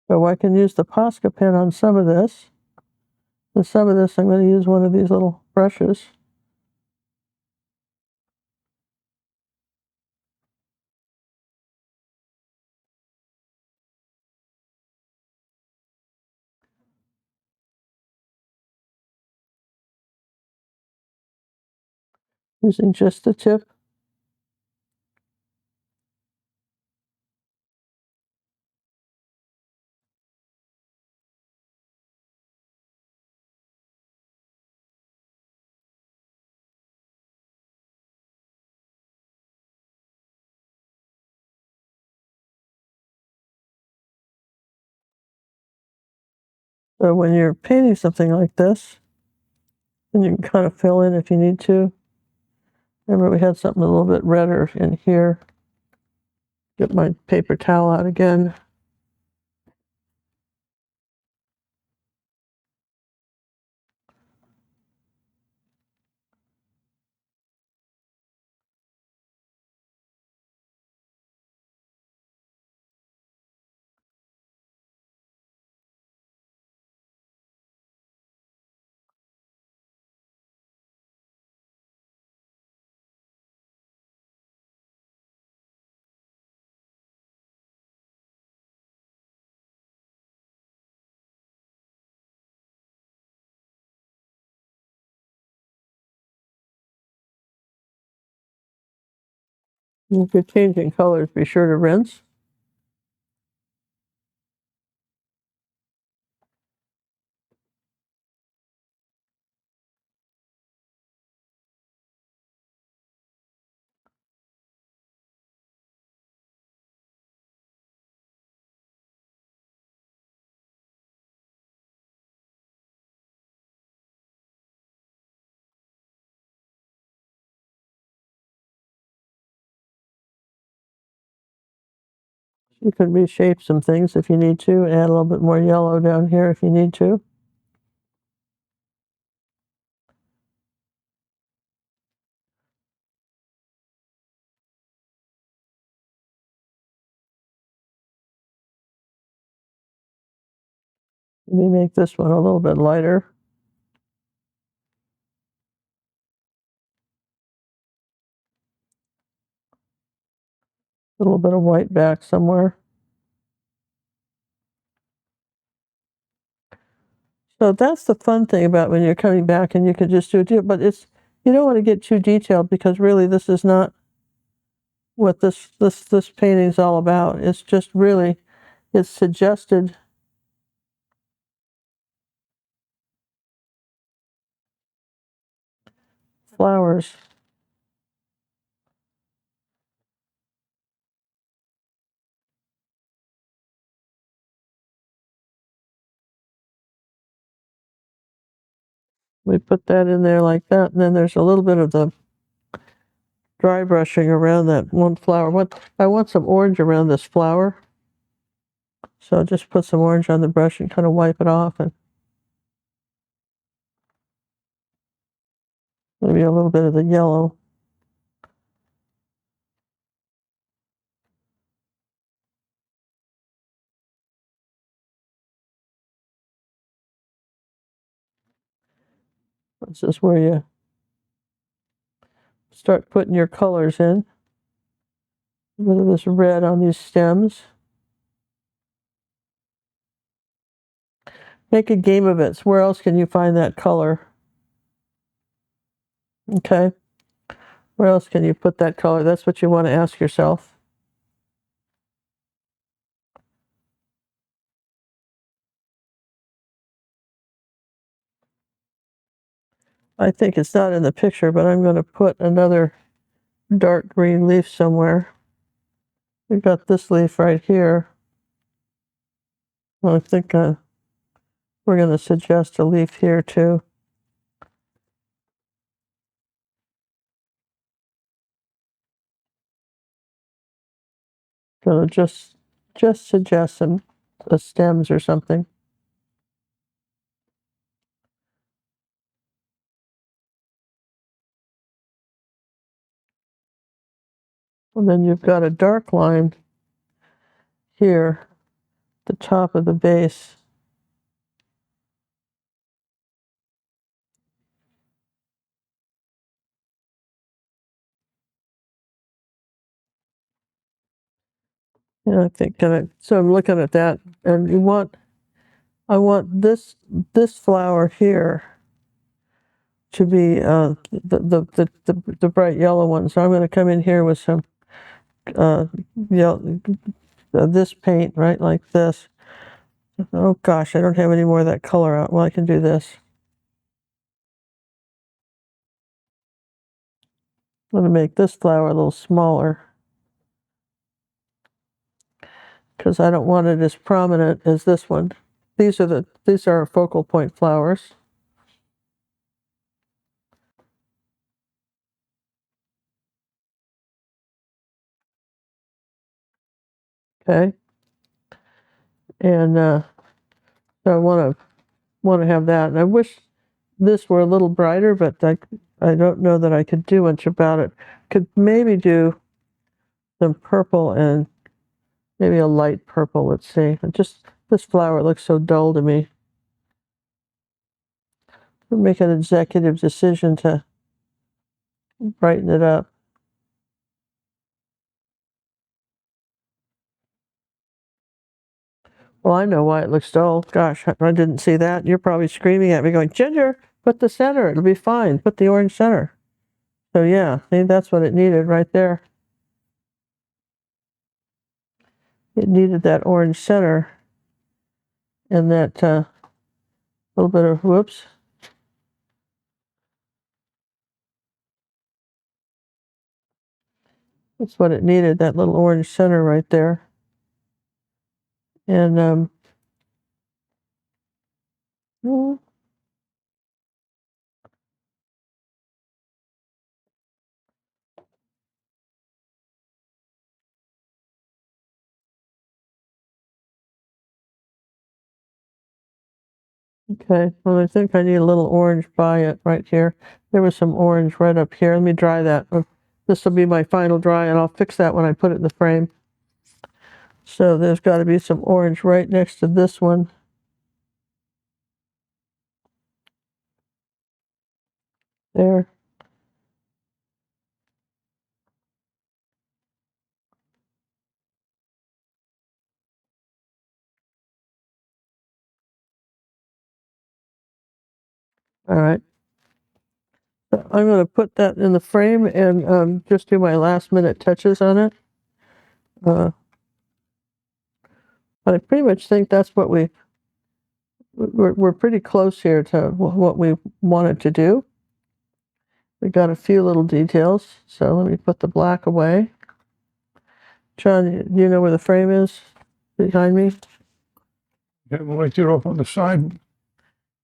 so I can use the Posca pen on some of this. And some of this, I'm going to use one of these little brushes. Using just the tip. So when you're painting something like this, and you can kind of fill in if you need to. Remember, we had something a little bit redder in here. Get my paper towel out again. If you're changing colors, be sure to rinse. You can reshape some things if you need to, add a little bit more yellow down here if you need to. Let me make this one a little bit lighter. A little bit of white back somewhere. So that's the fun thing about when you're coming back and you can just do it, but you don't want to get too detailed because really this is not what this painting is all about. It's just really, it's suggested flowers. We put that in there like that, and then there's a little bit of the dry brushing around that one flower. I want some orange around this flower. So just put some orange on the brush and kind of wipe it off, and maybe a little bit of the yellow. This is where you start putting your colors in. A bit of this red on these stems. Make a game of it. So where else can you find that color? Okay. Where else can you put that color? That's what you want to ask yourself. I think it's not in the picture, but I'm going to put another dark green leaf somewhere. We've got this leaf right here. Well, I think we're going to suggest a leaf here too. So just suggest some stems or something. And then you've got a dark line here, the top of the base. Yeah, I think so I'm looking at that, and I want this flower here to be the bright yellow one. So I'm going to come in here with some yellow, this paint, right, like this. Oh gosh, I don't have any more of that color out. Well, I can do this. I'm going to make this flower a little smaller because I don't want it as prominent as this one. These are focal point flowers. Okay, and so I want to have that, and I wish this were a little brighter, but I don't know that I could do much about it. Could maybe do some purple and maybe a light purple. Let's see. This flower looks so dull to me. I'll make an executive decision to brighten it up. Well, I know why it looks dull. Gosh, I didn't see that. You're probably screaming at me going, Ginger, put the center. It'll be fine. Put the orange center. So yeah, maybe that's what it needed right there. It needed that orange center and that little bit of, whoops. That's what it needed, that little orange center right there. And mm, okay, well, I think I need a little orange by it right here. There was some orange right up here. Let me dry that. This will be my final dry, and I'll fix that when I put it in the frame. So there's got to be some orange right next to this one. There. All right. So I'm going to put that in the frame and just do my last minute touches on it. But I pretty much think that's what we're pretty close here to what we wanted to do. We got a few little details, so let me put the black away. John, do you know where the frame is behind me? Yeah, right there off on the side.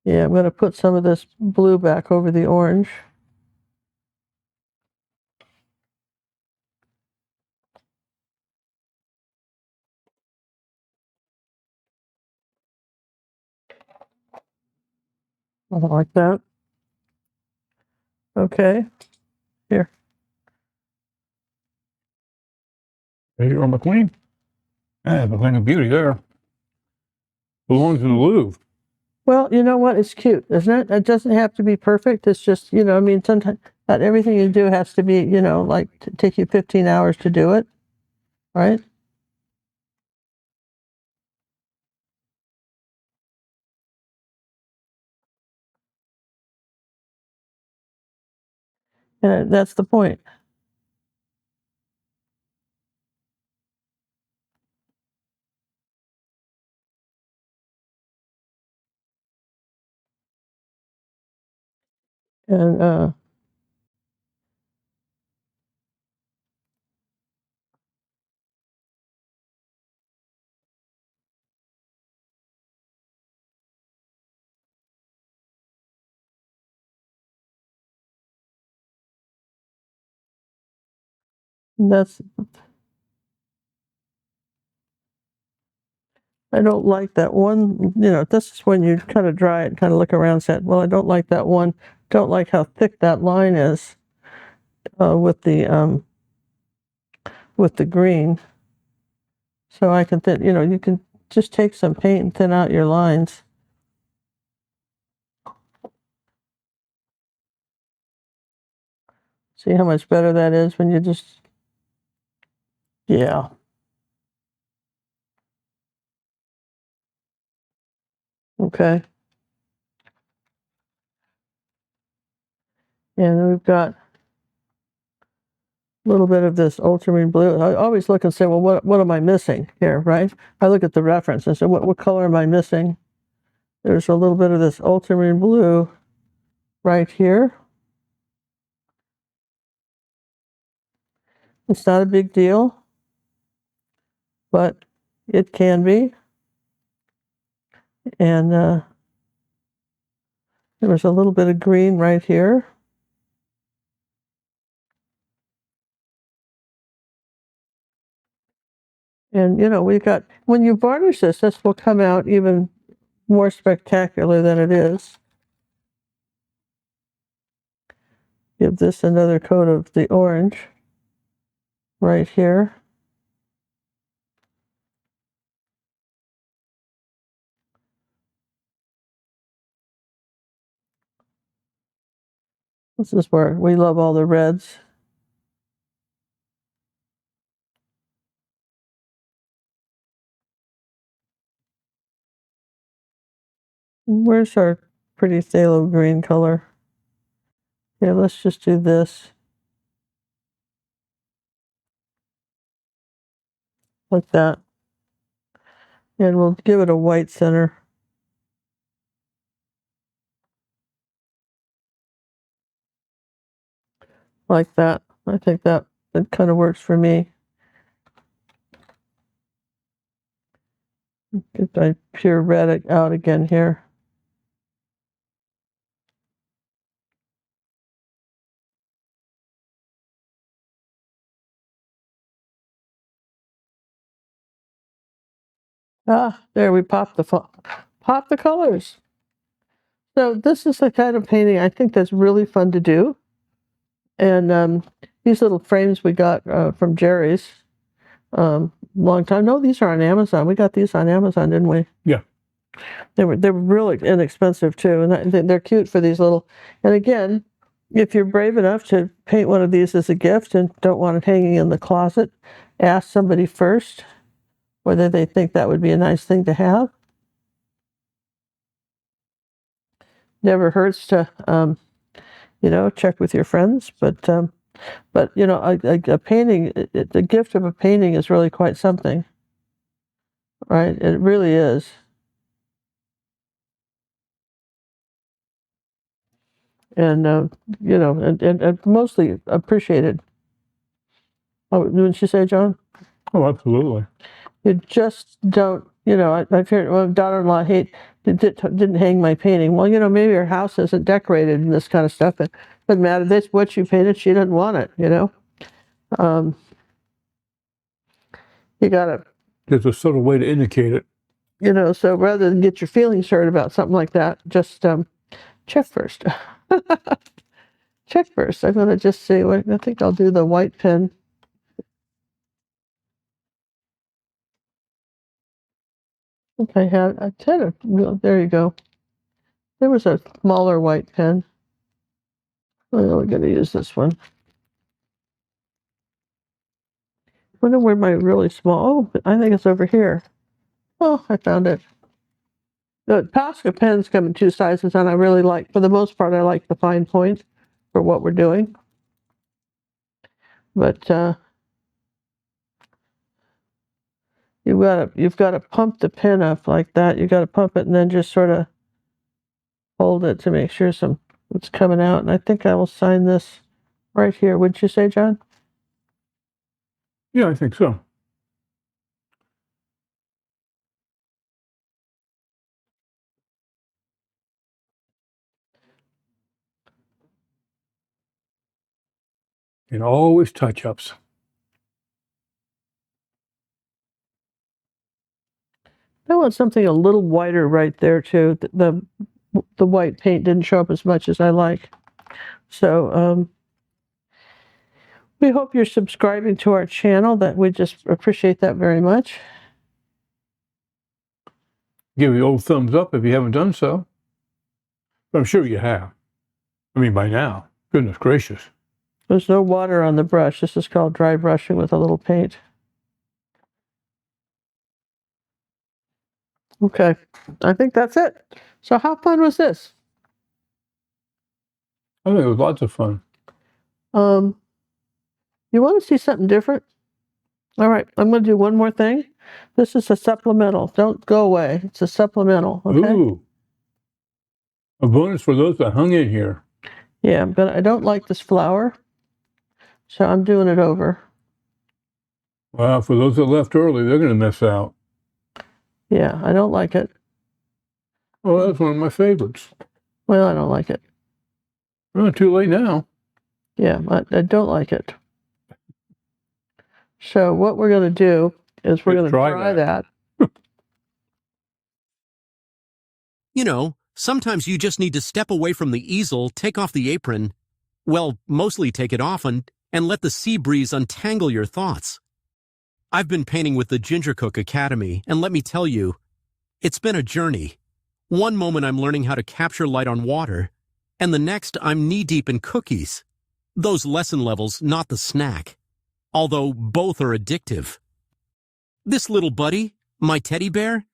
Yeah, I'm going to put some of this blue back over the orange. Something like that. Okay. Here. There you are, McQueen. Ah, McQueen of beauty there. Belongs in the Louvre. Well, you know what? It's cute, isn't it? It doesn't have to be perfect. It's just, you know, I mean, sometimes not everything you do has to be, you know, like take you 15 hours to do it, right? And that's the point. And that's, I don't like that one, you know, this is when you kind of dry it and kind of look around and say, well, I don't like that one. Don't like how thick that line is with the green. So I can you know, you can just take some paint and thin out your lines. See how much better that is when you just, yeah. Okay. And then we've got a little bit of this ultramarine blue. I always look and say, well, what am I missing here, right? I look at the reference and say, what color am I missing? There's a little bit of this ultramarine blue right here. It's not a big deal, but it can be. And there was a little bit of green right here. And, you know, we've got, when you varnish this will come out even more spectacular than it is. Give this another coat of the orange right here. This is where we love all the reds. Where's our pretty phthalo green color? Yeah, let's just do this. Like that. And we'll give it a white center. Like that. I think that kind of works for me. Get my pure red out again here. Ah, there we pop the colors. So this is the kind of painting I think that's really fun to do. And these little frames we got from Jerry's long time. No, these are on Amazon. We got these on Amazon, didn't we? Yeah. They were really inexpensive too, and they're cute for these little. And again, if you're brave enough to paint one of these as a gift and don't want it hanging in the closet, ask somebody first whether they think that would be a nice thing to have. Never hurts to, you know, check with your friends. But you know, a painting, the gift of a painting is really quite something, right? It really is. And you know, and mostly appreciated. Oh, didn't you say, John? Oh, absolutely. You just don't, you know, I've heard my daughter-in-law didn't hang my painting. Well, you know, maybe her house isn't decorated and this kind of stuff. It doesn't matter. That's what you painted. She doesn't want it, you know. You gotta, There's a subtle way to indicate it. you know, so rather than get your feelings hurt about something like that, just check first. Check first. I'm going to just see what I think I'll do the white pen. I had there you go. There was a smaller white pen. Oh, we're going to use this one. I wonder where my really small, oh, I think it's over here. Oh, I found it. The Posca pens come in two sizes, and I really like, for the most part, I like the fine point for what we're doing. But you've got to pump the pen up like that. You got to pump it and then just sort of hold it to make sure it's coming out. And I think I will sign this right here. Wouldn't you say, John? Yeah, I think so. And always touch-ups. I want something a little whiter right there too. The white paint didn't show up as much as I like. So we hope you're subscribing to our channel. That we just appreciate that very much. Give the old thumbs up if you haven't done so. But I'm sure you have. I mean, by now. Goodness gracious. There's no water on the brush. This is called dry brushing with a little paint. Okay, I think that's it. So how fun was this? I think it was lots of fun. You want to see something different? All right, I'm going to do one more thing. This is a supplemental. Don't go away. It's a supplemental, okay? Ooh. A bonus for those that hung in here. Yeah, but I don't like this flower, so I'm doing it over. Wow, for those that left early, they're going to miss out. Yeah, I don't like it. Oh, that's one of my favorites. Well, I don't like it. Not too late now. Yeah, I don't like it. So what we're going to do is we're going to try that. You know, sometimes you just need to step away from the easel, take off the apron, well, mostly take it off and let the sea breeze untangle your thoughts. I've been painting with the Ginger Cook Academy, and let me tell you, it's been a journey. One moment I'm learning how to capture light on water, and the next I'm knee-deep in cookies. Those lesson levels, not the snack. Although both are addictive. This little buddy, my teddy bear,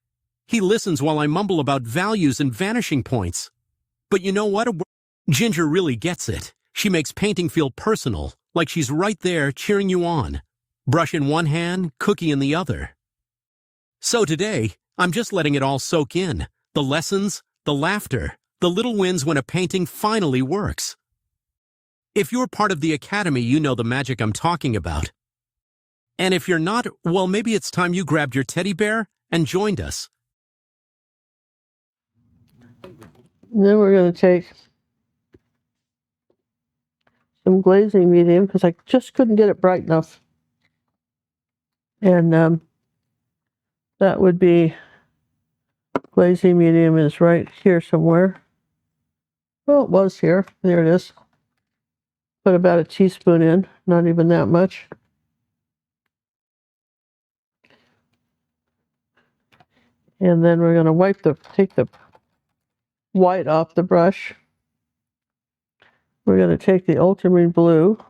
he listens while I mumble about values and vanishing points. But you know what? Ginger really gets it. She makes painting feel personal, like she's right there cheering you on. Brush in one hand, cookie in the other. So today, I'm just letting it all soak in. The lessons, the laughter, the little wins when a painting finally works. If you're part of the Academy, you know the magic I'm talking about. And if you're not, well, maybe it's time you grabbed your teddy bear and joined us. And then we're going to take some glazing medium because I just couldn't get it bright enough. And that would be, glazing medium is right here somewhere. Well, it was here. There it is. Put about a teaspoon in, not even that much. And then we're going to take the white off the brush. We're going to take the ultramarine blue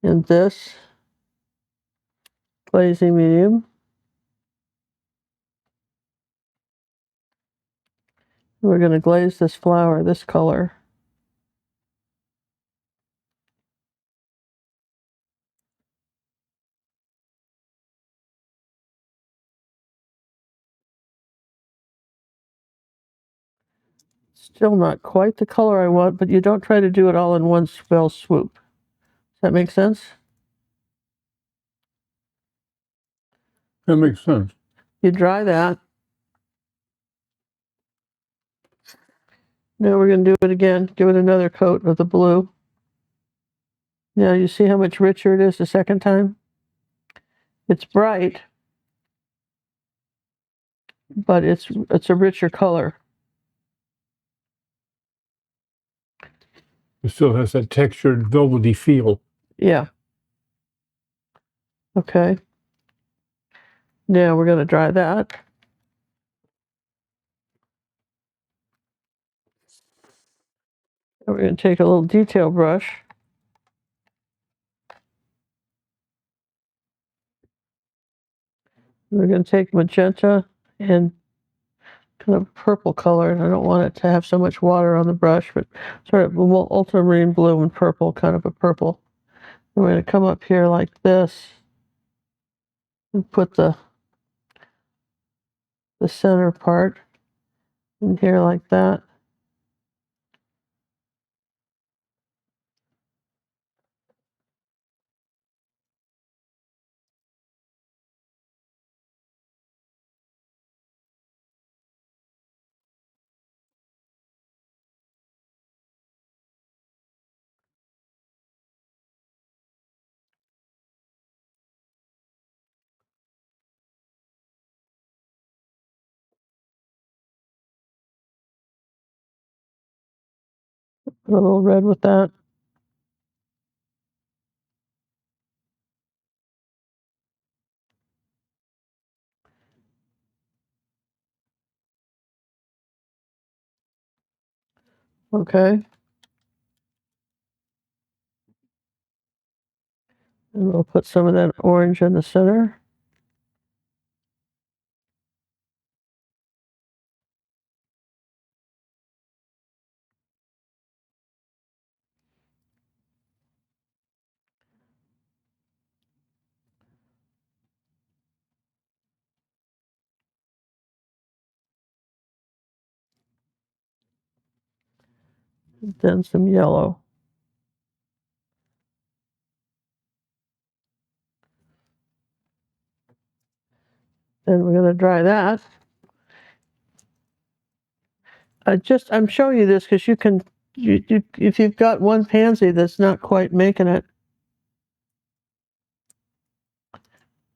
and this glazing medium. We're going to glaze this flower this color. Still not quite the color I want, but you don't try to do it all in one fell swoop. Does that make sense? That makes sense. You dry that. Now we're going to do it again. Give it another coat of the blue. Now you see how much richer it is the second time? It's bright, but it's a richer color. It still has that textured, velvety feel. Yeah. Okay. Now we're going to dry that. And we're going to take a little detail brush. We're going to take magenta and kind of purple color, and I don't want it to have so much water on the brush, but sort of ultramarine blue and purple, kind of a purple. And we're going to come up here like this and put the center part in here like that. Put a little red with that. Okay. And we'll put some of that orange in the center. And then some yellow. Then we're going to dry that. I'm showing you this because you can, if you've got one pansy that's not quite making it,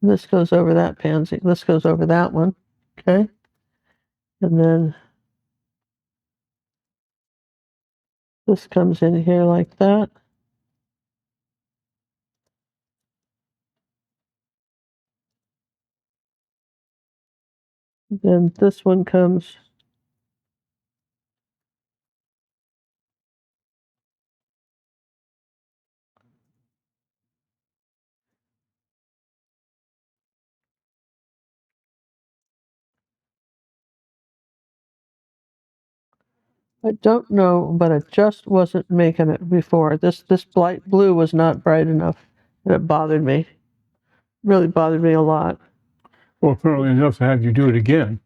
this goes over that pansy. This goes over that one. Okay. And then this comes in here like that. Then this one comes I don't know, but it just wasn't making it before. This light blue was not bright enough, and it bothered me. Really bothered me a lot. Well, apparently enough to have you do it again.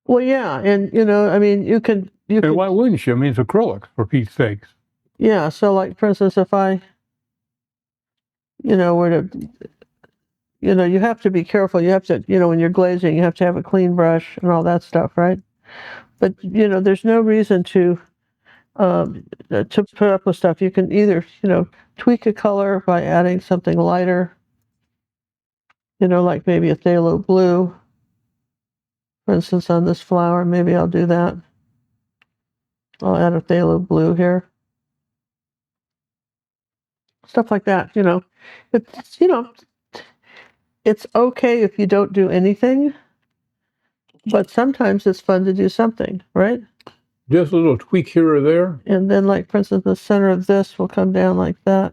Well, yeah, and I mean, you can. And why wouldn't you? I mean, it's acrylic, for Pete's sakes. Yeah, so like for instance, if I, were to, you have to be careful. You have to, when you're glazing, you have to have a clean brush and all that stuff, right? But there's no reason to put up with stuff. You can either, tweak a color by adding something lighter, like maybe a phthalo blue, for instance, on this flower. Maybe I'll do that. I'll add a phthalo blue here. Stuff like that, It's, it's okay if you don't do anything, but sometimes it's fun to do something, right? Just a little tweak here or there. And then, like, for instance, the center of this will come down like that.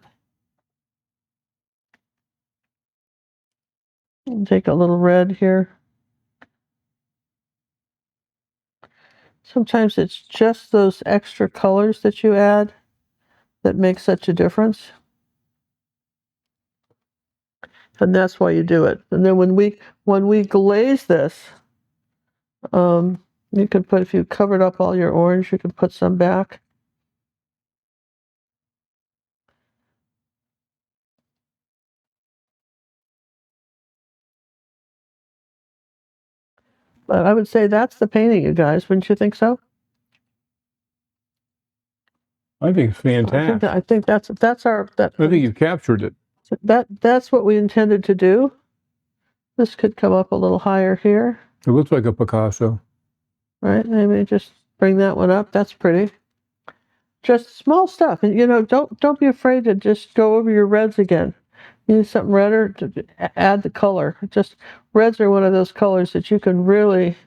And take a little red here. Sometimes it's just those extra colors that you add that make such a difference. And that's why you do it. And then when we glaze this, you can put, if you covered up all your orange, you can put some back. But I would say that's the painting, you guys. Wouldn't you think so? I think it's fantastic. I think that's our. I think you captured it. That's what we intended to do. This could come up a little higher here. It looks like a Picasso. Right, maybe just bring that one up. That's pretty. Just small stuff, and don't be afraid to just go over your reds again. You need something redder to add the color. Just reds are one of those colors that you can really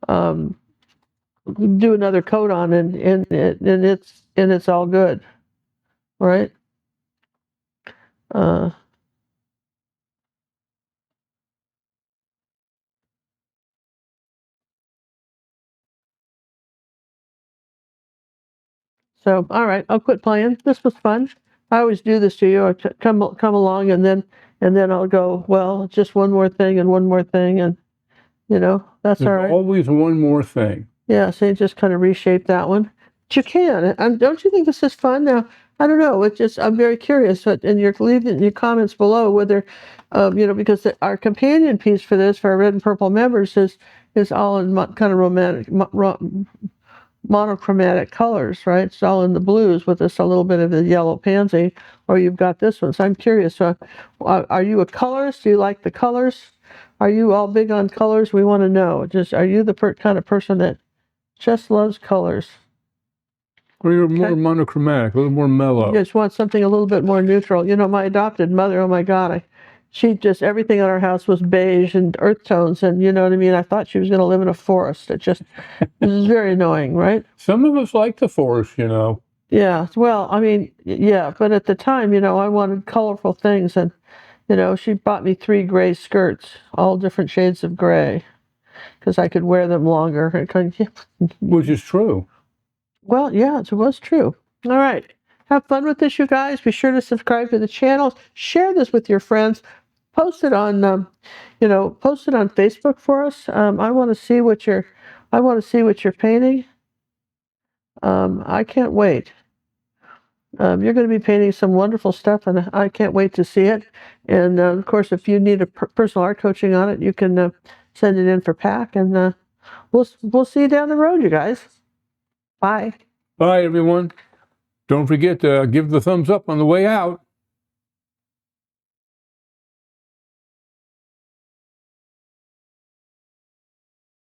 um, do another coat on, and it's all good, right? Uh, so all right, I'll quit playing. This was fun. I always do this to you. I come along, and then I'll go, well, just one more thing and one more thing, and that's all There's right. always one more thing. Yeah, so you just kind of reshape that one. But you can. And don't you think this is fun? Now, I don't know. I'm very curious. And you're leaving your comments below whether, because our companion piece for this, for our red and purple members, is all in kind of romantic, monochromatic colors, right? It's all in the blues with a little bit of the yellow pansy, or you've got this one. So I'm curious. Are you a colorist? Do you like the colors? Are you all big on colors? We want to know. Are you the kind of person that just loves colors? Or you're more monochromatic, a little more mellow. You just want something a little bit more neutral. My adopted mother, oh my God, everything in our house was beige and earth tones, and you know what I mean? I thought she was going to live in a forest. It was very annoying, right? Some of us like the forest, Yeah, well, I mean, yeah, but at the time, I wanted colorful things, and, she bought me 3 gray skirts, all different shades of gray, because I could wear them longer. Which is true. Well, yeah, it was true. All right. Have fun with this, you guys. Be sure to subscribe to the channel. Share this with your friends. Post it on, post it on Facebook for us. I want to see what you're painting. I can't wait. You're going to be painting some wonderful stuff, and I can't wait to see it. And of course, if you need a personal art coaching on it, you can send it in for Pack, and we'll see you down the road, you guys. Bye. Bye, everyone. Don't forget to give the thumbs up on the way out.